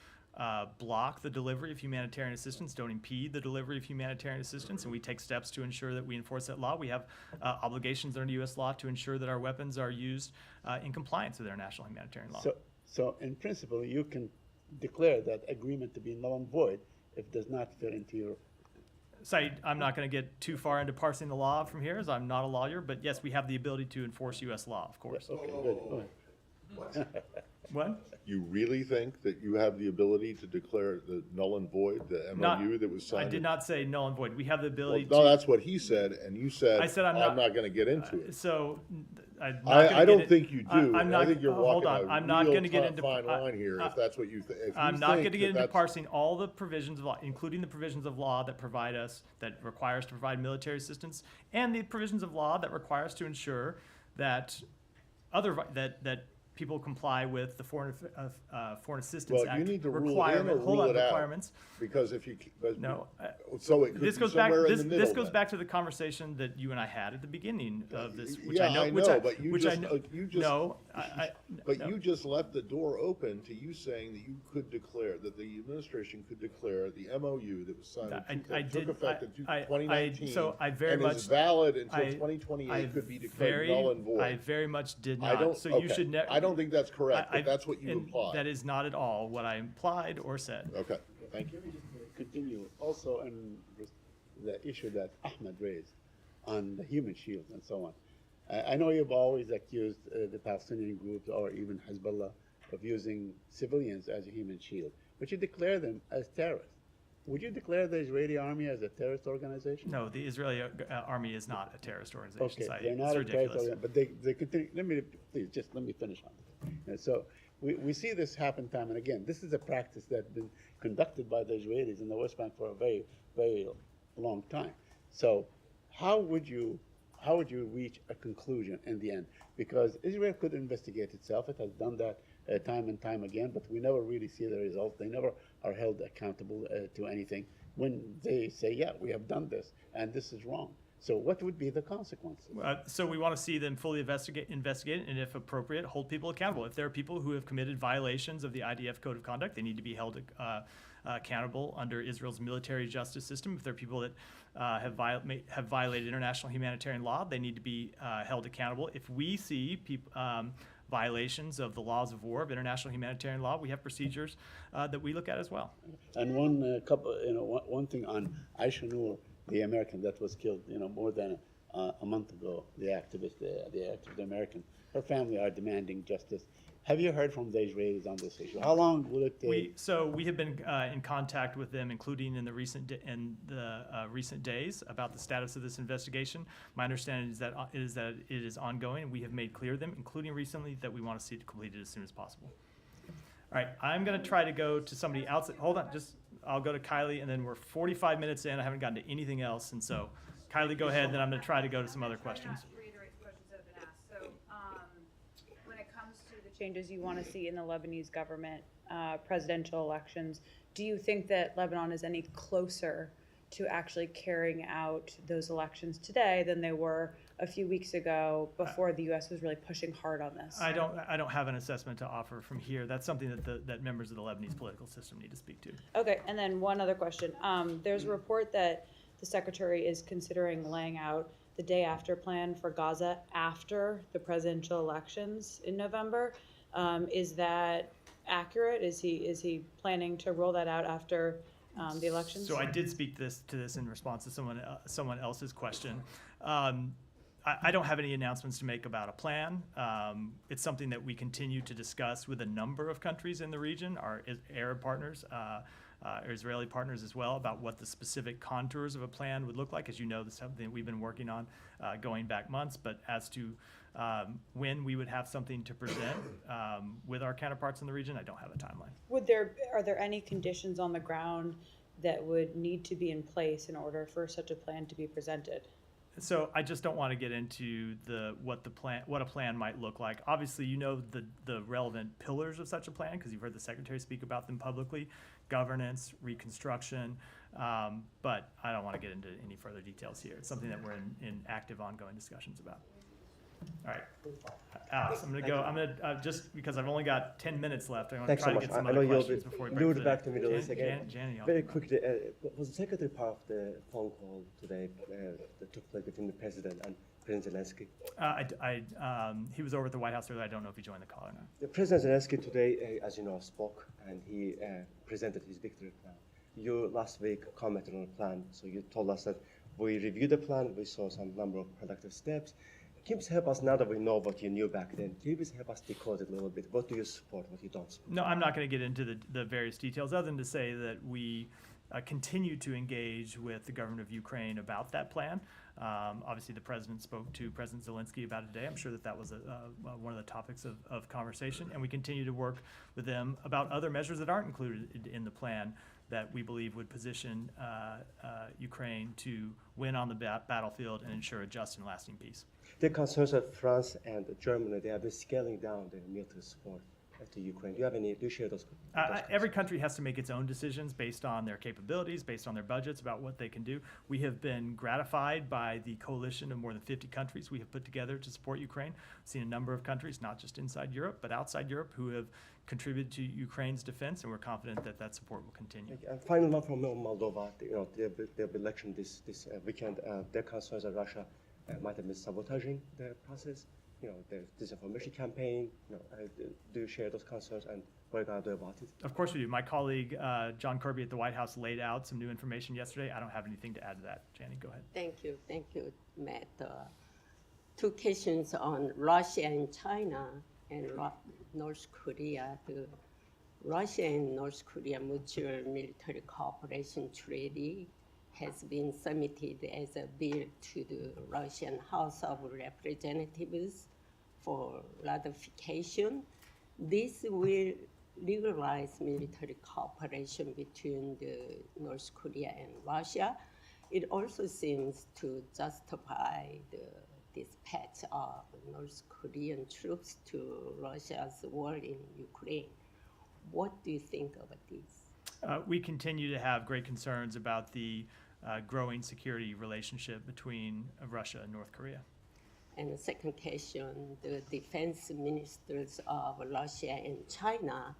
block the delivery of humanitarian assistance, don't impede the delivery of humanitarian assistance, and we take steps to ensure that we enforce that law. We have obligations under U.S. law to ensure that our weapons are used in compliance with our national humanitarian law. So in principle, you can declare that agreement to be null and void if it does not fit into your Said, I'm not going to get too far into parsing the law from here, as I'm not a lawyer, but yes, we have the ability to enforce U.S. law, of course. Okay, good, go ahead. What? You really think that you have the ability to declare the null and void, the Not- MOU that was I signed? did not say null and void. We have the Well, ability no, to. that's what he said, and you said, I said I'm I'm not- not gonna get into it. So, I'm not I gonna don't get in- think you do. I'm not. I think you're hold walking on. a I'm not real going to get into. fine line here, if that's what you think. I'm not going to get into parsing all the provisions of law, including the provisions of law that that require us to provide military assistance, and the provisions of law that require us to ensure that that people comply with the Foreign Assistance Well, Act you need to rule in or requirement. Hold rule on, it out. requirements. Because if you, but, No. so it could This be goes back. somewhere in This, the middle this goes then. back to the conversation that you and I had at the beginning of this, which Yeah, I know. I which know, I, but you which just, I know, you just. no, But no. you just left the door open to you saying that you could declare, that the administration could declare the MOU that was signed, I that took did- effect in I- 2019. so I very and much- is valid until I 2028, could be declared very, null and void. I very much did I not. don't, So you okay. should never. I don't think that's correct, but that's what you and implied. That is not at all what I implied or said. Okay, thank you. Continue, also in the issue that Ahmed raised on the human shield and so on. I know you've always accused the Palestinian groups or even Hezbollah of using civilians as a human shield, but you declare them as terrorists. Would you declare the Israeli army as a terrorist organization? No, the Israeli army is not a terrorist organization. Okay, Saeed. they're It's not a terrorist ridiculous. organization, but they continue, let me finish on this. And so we see this happen time and again. This is a practice that's been conducted by the Israelis in the West Bank for a very, very long time. So how would you reach a conclusion in the end? Because Israel could investigate itself. It has done that time and time again, but we never really see the result. They never are held accountable to anything when they say, yeah, we have done this and this is wrong. So what would be the consequences? So we want to see them fully investigate, and if appropriate, hold people accountable. If there are people who have committed violations of the IDF Code of Conduct, they need to be held accountable under Israel's military justice system. If there are people that have violated international humanitarian law, they need to be held accountable. If we see violations of the laws of war, of international humanitarian law, we have procedures that we look at as well. And one thing on Aisha Noor, the American that was killed, more than a month ago, the activist American. Her family are demanding justice. Have you heard from the Israelis on this issue? How long will it take? We have been in contact with them, including in the recent days, about the status of this investigation. My understanding is that it is ongoing, and we have made clear to them, including recently, that we want to see it completed as soon as possible. All right, I'm going to try to go to somebody else. Hold on, I'll go to Kylie, and then we're 45 minutes in. I haven't gotten to anything else, and so Kylie, go ahead. Then I'm going to try to go to some other questions. Reiterate the questions that have been asked. So, when it comes to the changes you want to see in the Lebanese government, presidential elections, do you think that Lebanon is any closer to actually carrying out those elections today than they were a few weeks ago before the U.S. was really pushing hard on this? I don't have an assessment to offer from here. That's something that members of the Lebanese political system need to speak to. Okay, and then one other question. There's a report that the secretary is considering laying out the day after plan for Gaza after the presidential elections in November. Is that accurate? Is he planning to roll that out after the elections? So I did speak to this in response to someone else's question. I don't have any announcements to make about a plan. It's something that we continue to discuss with a number of countries in the region, our Arab partners, our Israeli partners as well, about what the specific contours of a plan would look like. As you know, this is something we've been working on going back months, but as to when we would have something to present with our counterparts in the region, I don't have a timeline. Are there any conditions on the ground that would need to be in place in order for such a plan to be presented? So I just don't want to get into what a plan might look like. Obviously, you know the relevant pillars of such a plan because you've heard the secretary speak about them publicly: governance, reconstruction. But I don't want to get into any further details here. It's something that we're in active, ongoing discussions about. All right, Alex, I'm going to just because I've only got 10 minutes left, I'm going to try to get some other questions before we break for the back to Middle East again. Jani, Very quickly, was the secretary part of the phone call today that took place between the president and President Zelensky? He was over at the White House earlier. I don't know if he joined the call or not. The President Zelensky today, as you know, spoke and he presented his victory plan. you last week commented on the plan. So you told us that we reviewed the plan, we saw some number of productive steps. Can you please help us, now that we know what you knew back then, can you please help us decode it a little bit? What do you support, what you don't support? No, I'm not going to get into the various details, other than to say that we continue to engage with the government of Ukraine about that plan. Obviously, the president spoke to President Zelensky about it today. I'm sure that that was one of the topics of conversation, and we continue to work with them about other measures that aren't included in the plan that we believe would position Ukraine to win on the battlefield and ensure a just and lasting peace. The concerns of France and Germany, they have been scaling down their military support to Ukraine. Do you share those? Every country has to make its own decisions based on their capabilities, based on their budgets, about what they can do. We have been gratified by the coalition of more than 50 countries we have put together to support Ukraine. We've seen a number of countries, not just inside Europe, but outside Europe, who have contributed to Ukraine's defense, and we're confident that that support will continue. And final one from Moldova. There'll be election this weekend. Their concerns that Russia might have been sabotaging the process. The disinformation campaign. Do you share those concerns, and what are you going to do about it? Of course we do. My colleague John Kirby at the White House laid out some new information yesterday. I don't have anything to add to that. Janie, go ahead. Thank you, Matt. Two questions on Russia and China and North Korea. The Russia and North Korea Mutual Military Cooperation Treaty has been submitted as a bill to the Russian House of Representatives for ratification. This will legalize military cooperation between the North Korea and Russia. It also seems to justify the dispatch of North Korean troops to Russia's war in Ukraine. What do you think about this? We continue to have great concerns about the growing security relationship between Russia and North Korea. And the second question, the defense ministers of Russia and China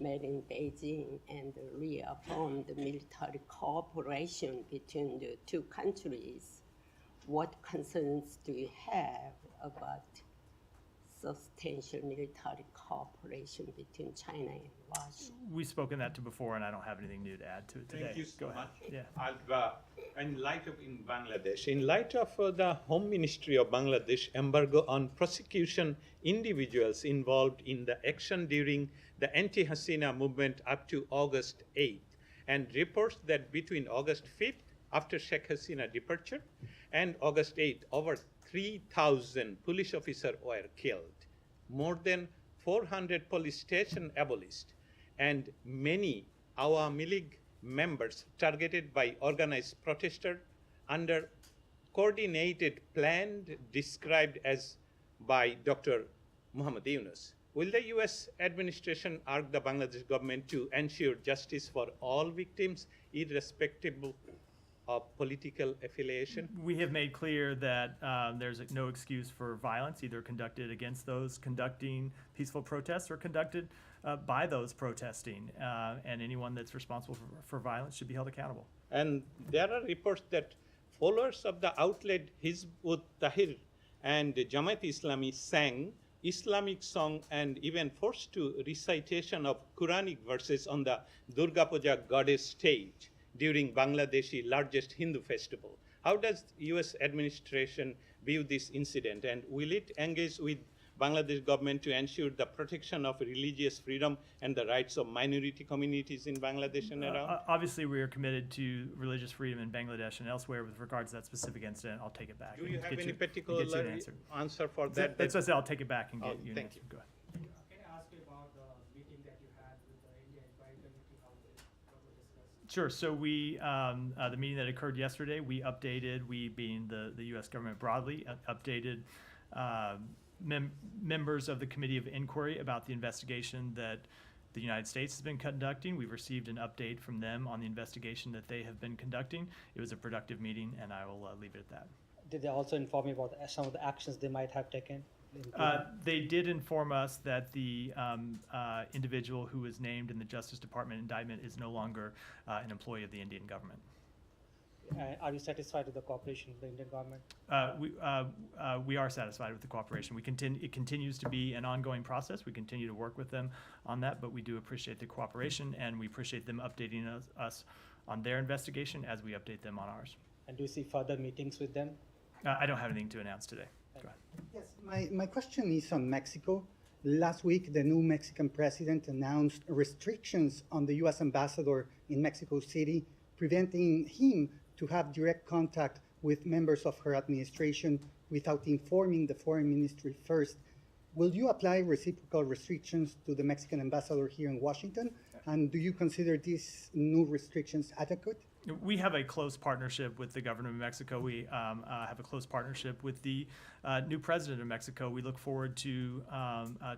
met in Beijing and reaffirmed the military cooperation between the two countries. What concerns do you have about substantial military cooperation between China and Russia? We've spoken that to before, and I don't have anything new to add to it today. Thank you so Go ahead. much. Yeah. In light of the Home Ministry of Bangladesh embargo on prosecution individuals involved in the action during the anti-Hasina movement up to August 8th, and reports that between August 5th, after Sheikh Hasina departure, and August 8th, over 3,000 police officers were killed, more than 400 police stations abolished, and many Awami League members targeted by organized protesters under coordinated plan described as by Dr. Muhammad Yunus. Will the U.S. administration urge the Bangladesh government to ensure justice for all victims, irrespective of political affiliation? We have made clear that there's no excuse for violence, either conducted against those conducting peaceful protests or conducted by those protesting, and anyone that's responsible for violence should be held accountable. And there are reports that followers of the outlet Hizb ut-Tahrir and Jamaat Islami sang Islamic song and even forced to recitation of Quranic verses on the Durga Puja goddess stage during Bangladeshi largest Hindu festival. How does U.S. administration view this incident, and will it engage with Bangladesh government to ensure the protection of religious freedom and the rights of minority communities in Bangladesh and around? Obviously, we are committed to religious freedom in Bangladesh and elsewhere. With regards to that specific incident, I'll take it back. Do you have any an particular answer for that? That's what I said. I'll take it back and get you an thank answer. you. Go ahead. Can I ask you about the meeting that you had with the India Inquiry Committee? How was discussed? Sure. So we, the meeting that occurred yesterday, we updated, we being the U.S. government broadly, updated members of the Committee of Inquiry about the investigation that the United States has been conducting. We've received an update from them on the investigation that they have been conducting. It was a productive meeting, and I will leave it at that. Did they also inform you about some of the actions they might have taken? They did inform us that the individual who was named in the Justice Department indictment is no longer an employee of the Indian government. Are you satisfied with the cooperation with the Indian government? We are satisfied with the cooperation. It continues to be an ongoing process. We continue to work with them on that, but we do appreciate the cooperation, and we appreciate them updating us on their investigation as we update them on ours. And do you see further meetings with them? I don't have anything to announce today. Go ahead. Yes, my question is on Mexico. Last week, the new Mexican president announced restrictions on the U.S. ambassador in Mexico City, preventing him to have direct contact with members of her administration without informing the foreign ministry first. Will you apply reciprocal restrictions to the Mexican ambassador here in Washington? And do you consider these new restrictions adequate? We have a close partnership with the government of Mexico. We have a close partnership with the new president of Mexico. We look forward to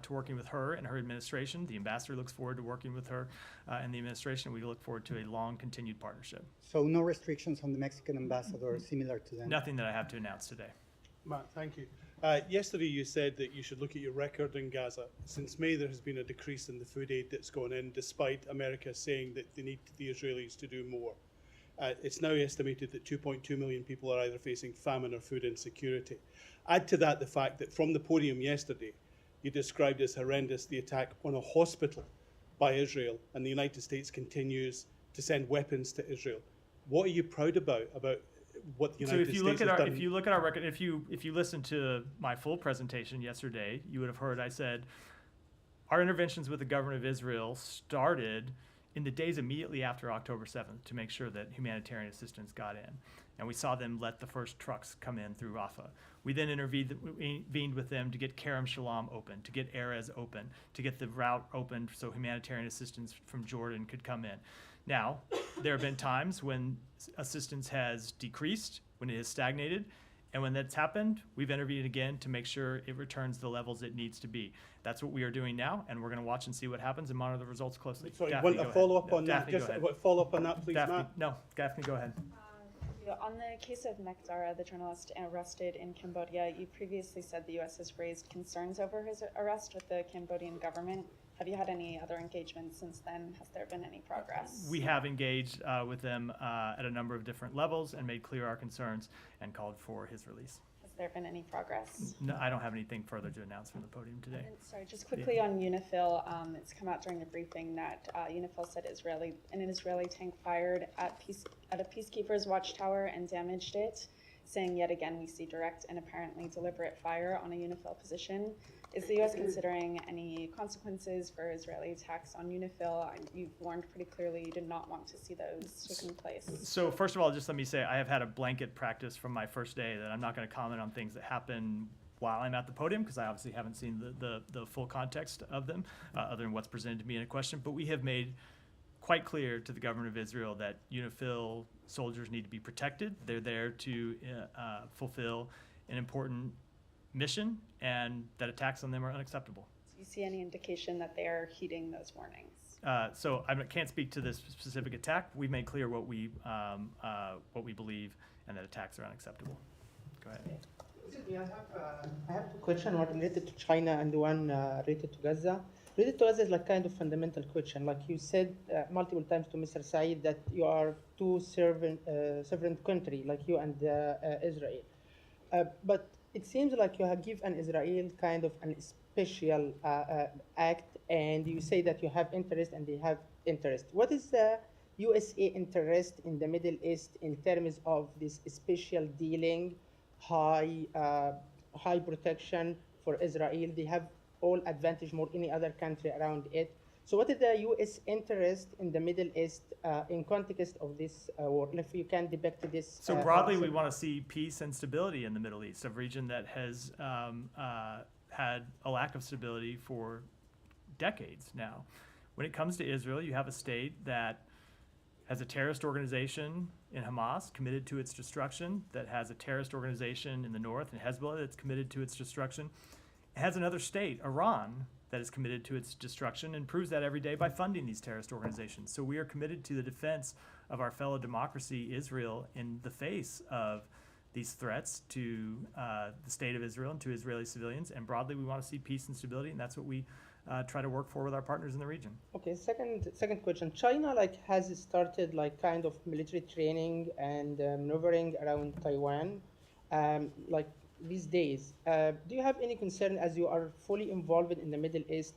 working with her and her administration. The ambassador looks forward to working with her and the administration. We look forward to a long continued partnership. So no restrictions on the Mexican ambassador similar to them? Nothing that I have to announce today. Matt, thank you. Yesterday you said that you should look at your record in Gaza. Since May there has been a decrease in the food aid that's gone in, despite America saying that they need the Israelis to do more. It's now estimated that 2.2 million people are either facing famine or food insecurity. Add to that the fact that from the podium yesterday, you described as horrendous the attack on a hospital by Israel, and the United States continues to send weapons to Israel. What are you proud about what the United States has done? If you look at our record, if you listen to my full presentation yesterday, you would have heard I said our interventions with the government of Israel started in the days immediately after October 7th to make sure that humanitarian assistance got in. And we saw them let the first trucks come in through Rafah. We then intervened with them to get Kerem Shalom open, to get Erez open, to get the route opened so humanitarian assistance from Jordan could come in. Now, there have been times when assistance has decreased, when it has stagnated, and when that's happened, we've intervened again to make sure it returns the levels it needs to be. That's what we are doing now, and we're going to watch and see what happens and monitor the results closely. Sorry, Daphne, want a go follow-up ahead. on Daphne, that? go Just ahead. a follow-up on that, please, Daphne, Matt. no, Daphne, go ahead. On the case of Mekdara, the journalist arrested in Cambodia, you previously said the U.S. has raised concerns over his arrest with the Cambodian government. Have you had any other engagements since then? Has there been any progress? We have engaged with them at a number of different levels and made clear our concerns and called for his release. Has there been any progress? No, I don't have anything further to announce from the podium today. And sorry, just quickly on UNIFIL, it's come out during the briefing that UNIFIL said an Israeli tank fired at a peacekeeper's watchtower and damaged it, saying yet again we see direct and apparently deliberate fire on a UNIFIL position. Is the U.S. considering any consequences for Israeli attacks on UNIFIL? You've warned pretty clearly you did not want to see those taking place. So first of all, just let me say I have had a blanket practice from my first day that I'm not going to comment on things that happen while I'm at the podium, because I obviously haven't seen the full context of them, other than what's presented to me in a question. But we have made quite clear to the government of Israel that UNIFIL soldiers need to be protected. They're there to fulfill an important mission, and that attacks on them are unacceptable. Do you see any indication that they are heeding those warnings? So I can't speak to this specific attack. We've made clear what we believe, and that attacks are unacceptable. Go ahead. Excuse me, I have two questions, one related to China and one related to Gaza. Related to Gaza is like kind of fundamental question. Like you said multiple times to Mr. Saeed that you are two sovereign country, like you and Israel. But it seems like you have given Israel kind of an special act, and you say that you have interest and they have interest. What is the USA interest in the Middle East in terms of this special dealing, high protection for Israel? They have all advantage more any other country around it. So what is the U.S. interest in the Middle East in context of this war? If you can depict this. So broadly, we want to see peace and stability in the Middle East, a region that has had a lack of stability for decades now. When it comes to Israel, you have a state that has a terrorist organization in Hamas committed to its destruction, that has a terrorist organization in the north, and Hezbollah that's committed to its destruction. It has another state, Iran, that is committed to its destruction and proves that every day by funding these terrorist organizations. So we are committed to the defense of our fellow democracy, Israel, in the face of these threats to the state of Israel and to Israeli civilians. And broadly, we want to see peace and stability, and that's what we try to work for with our partners in the region. Okay, second question. China has started kind of military training and maneuvering around Taiwan, these days. Do you have any concern as you are fully involved in the Middle East?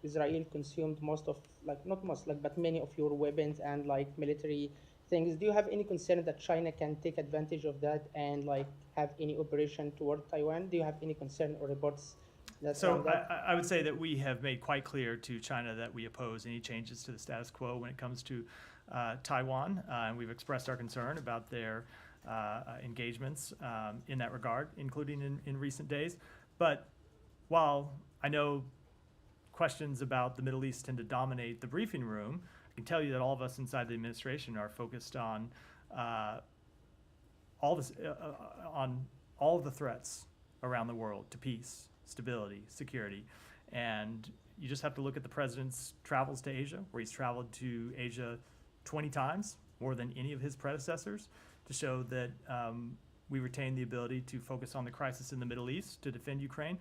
Israel consumed most of not most but many of your weapons and military things. Do you have any concern that China can take advantage of that and have any operation toward Taiwan? Do you have any concern or reports? So I would say that we have made quite clear to China that we oppose any changes to the status quo when it comes to Taiwan, and we've expressed our concern about their engagements in that regard, including in recent days. But while I know questions about the Middle East tend to dominate the briefing room, I can tell you that all of us inside the administration are focused on all of the threats around the world to peace, stability, security. And you just have to look at the president's travels to Asia, where he's traveled to Asia 20 times, more than any of his predecessors, to show that we retain the ability to focus on the crisis in the Middle East, to defend Ukraine,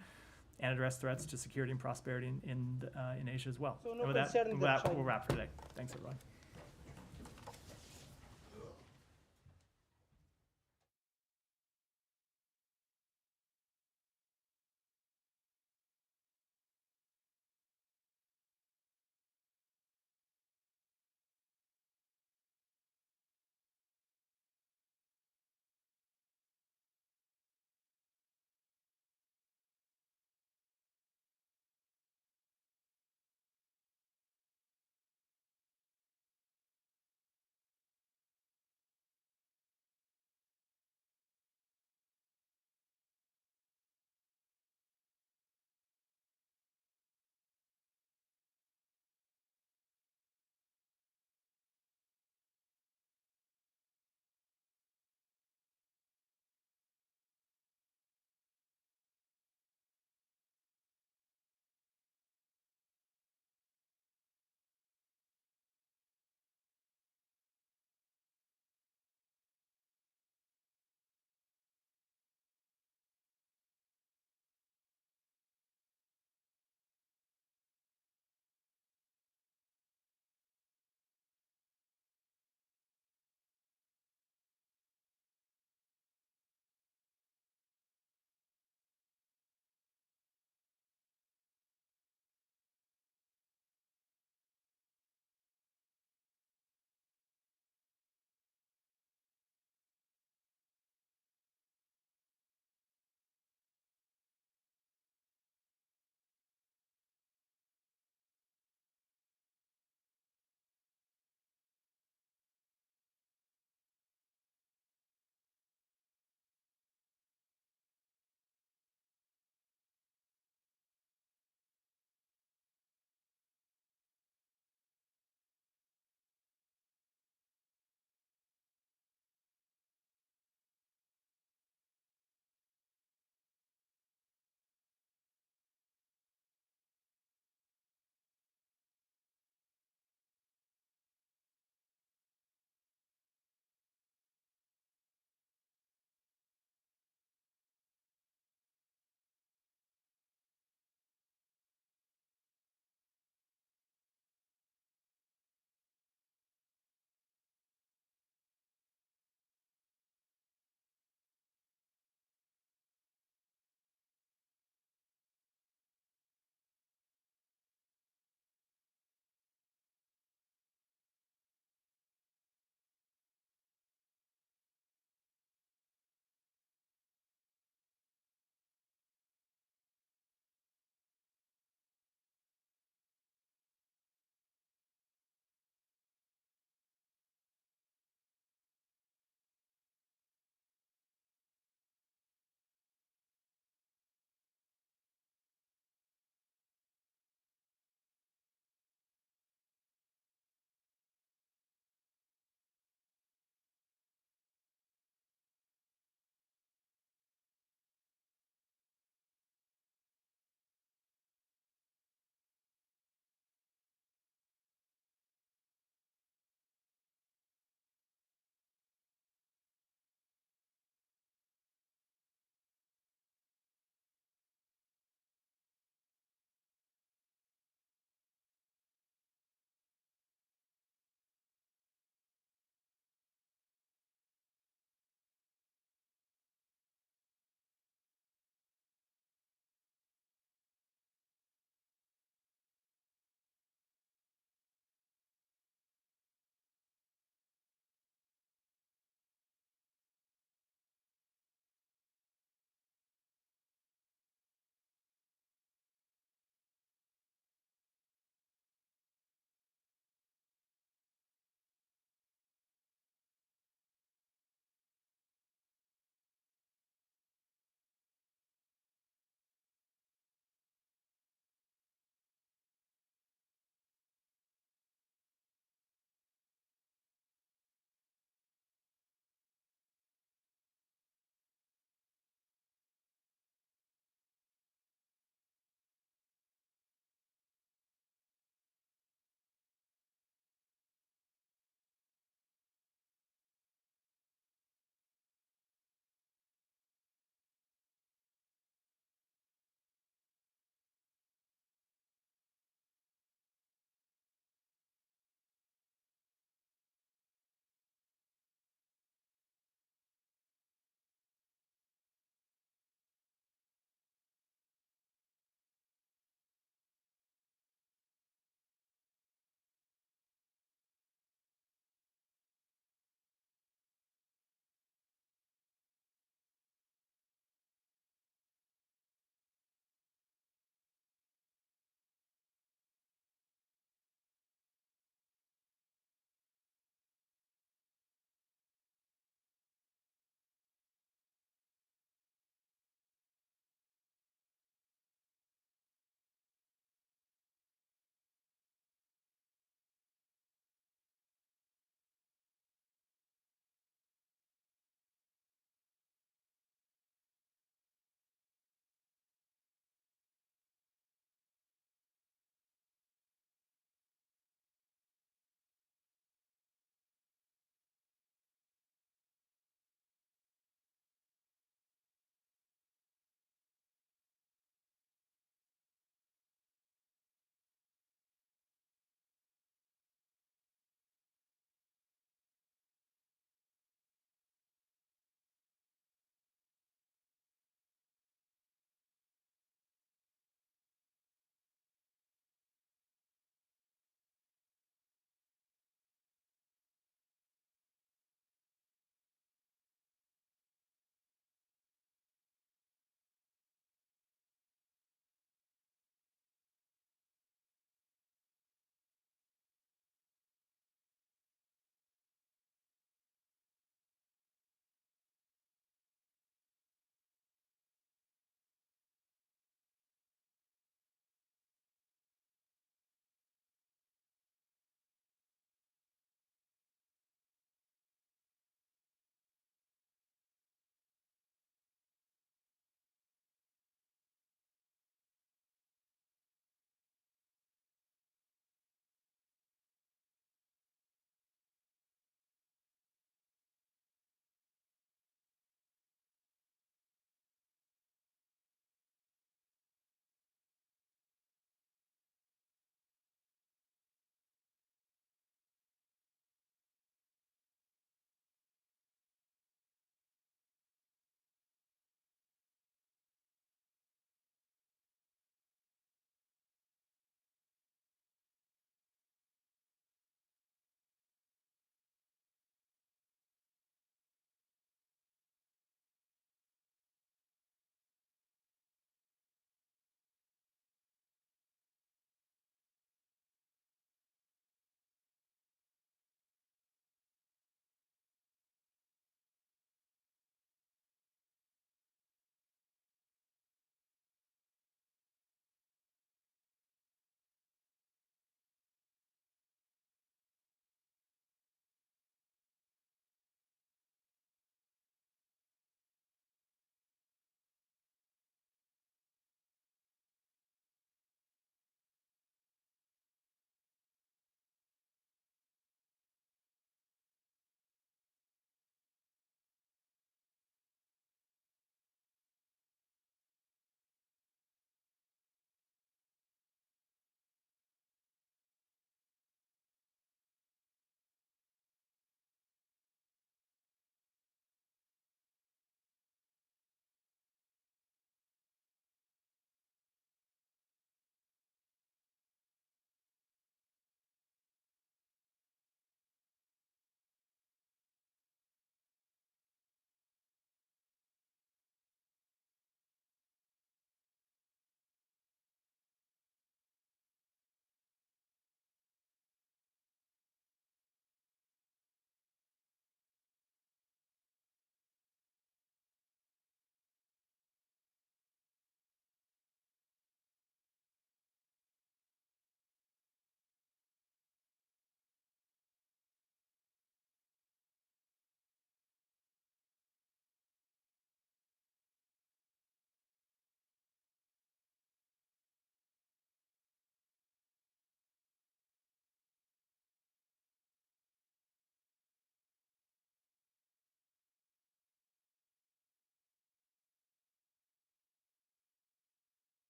and address threats to security and prosperity in Asia as well. So no And with concern that, that China- we'll wrap for today. Thanks, everyone.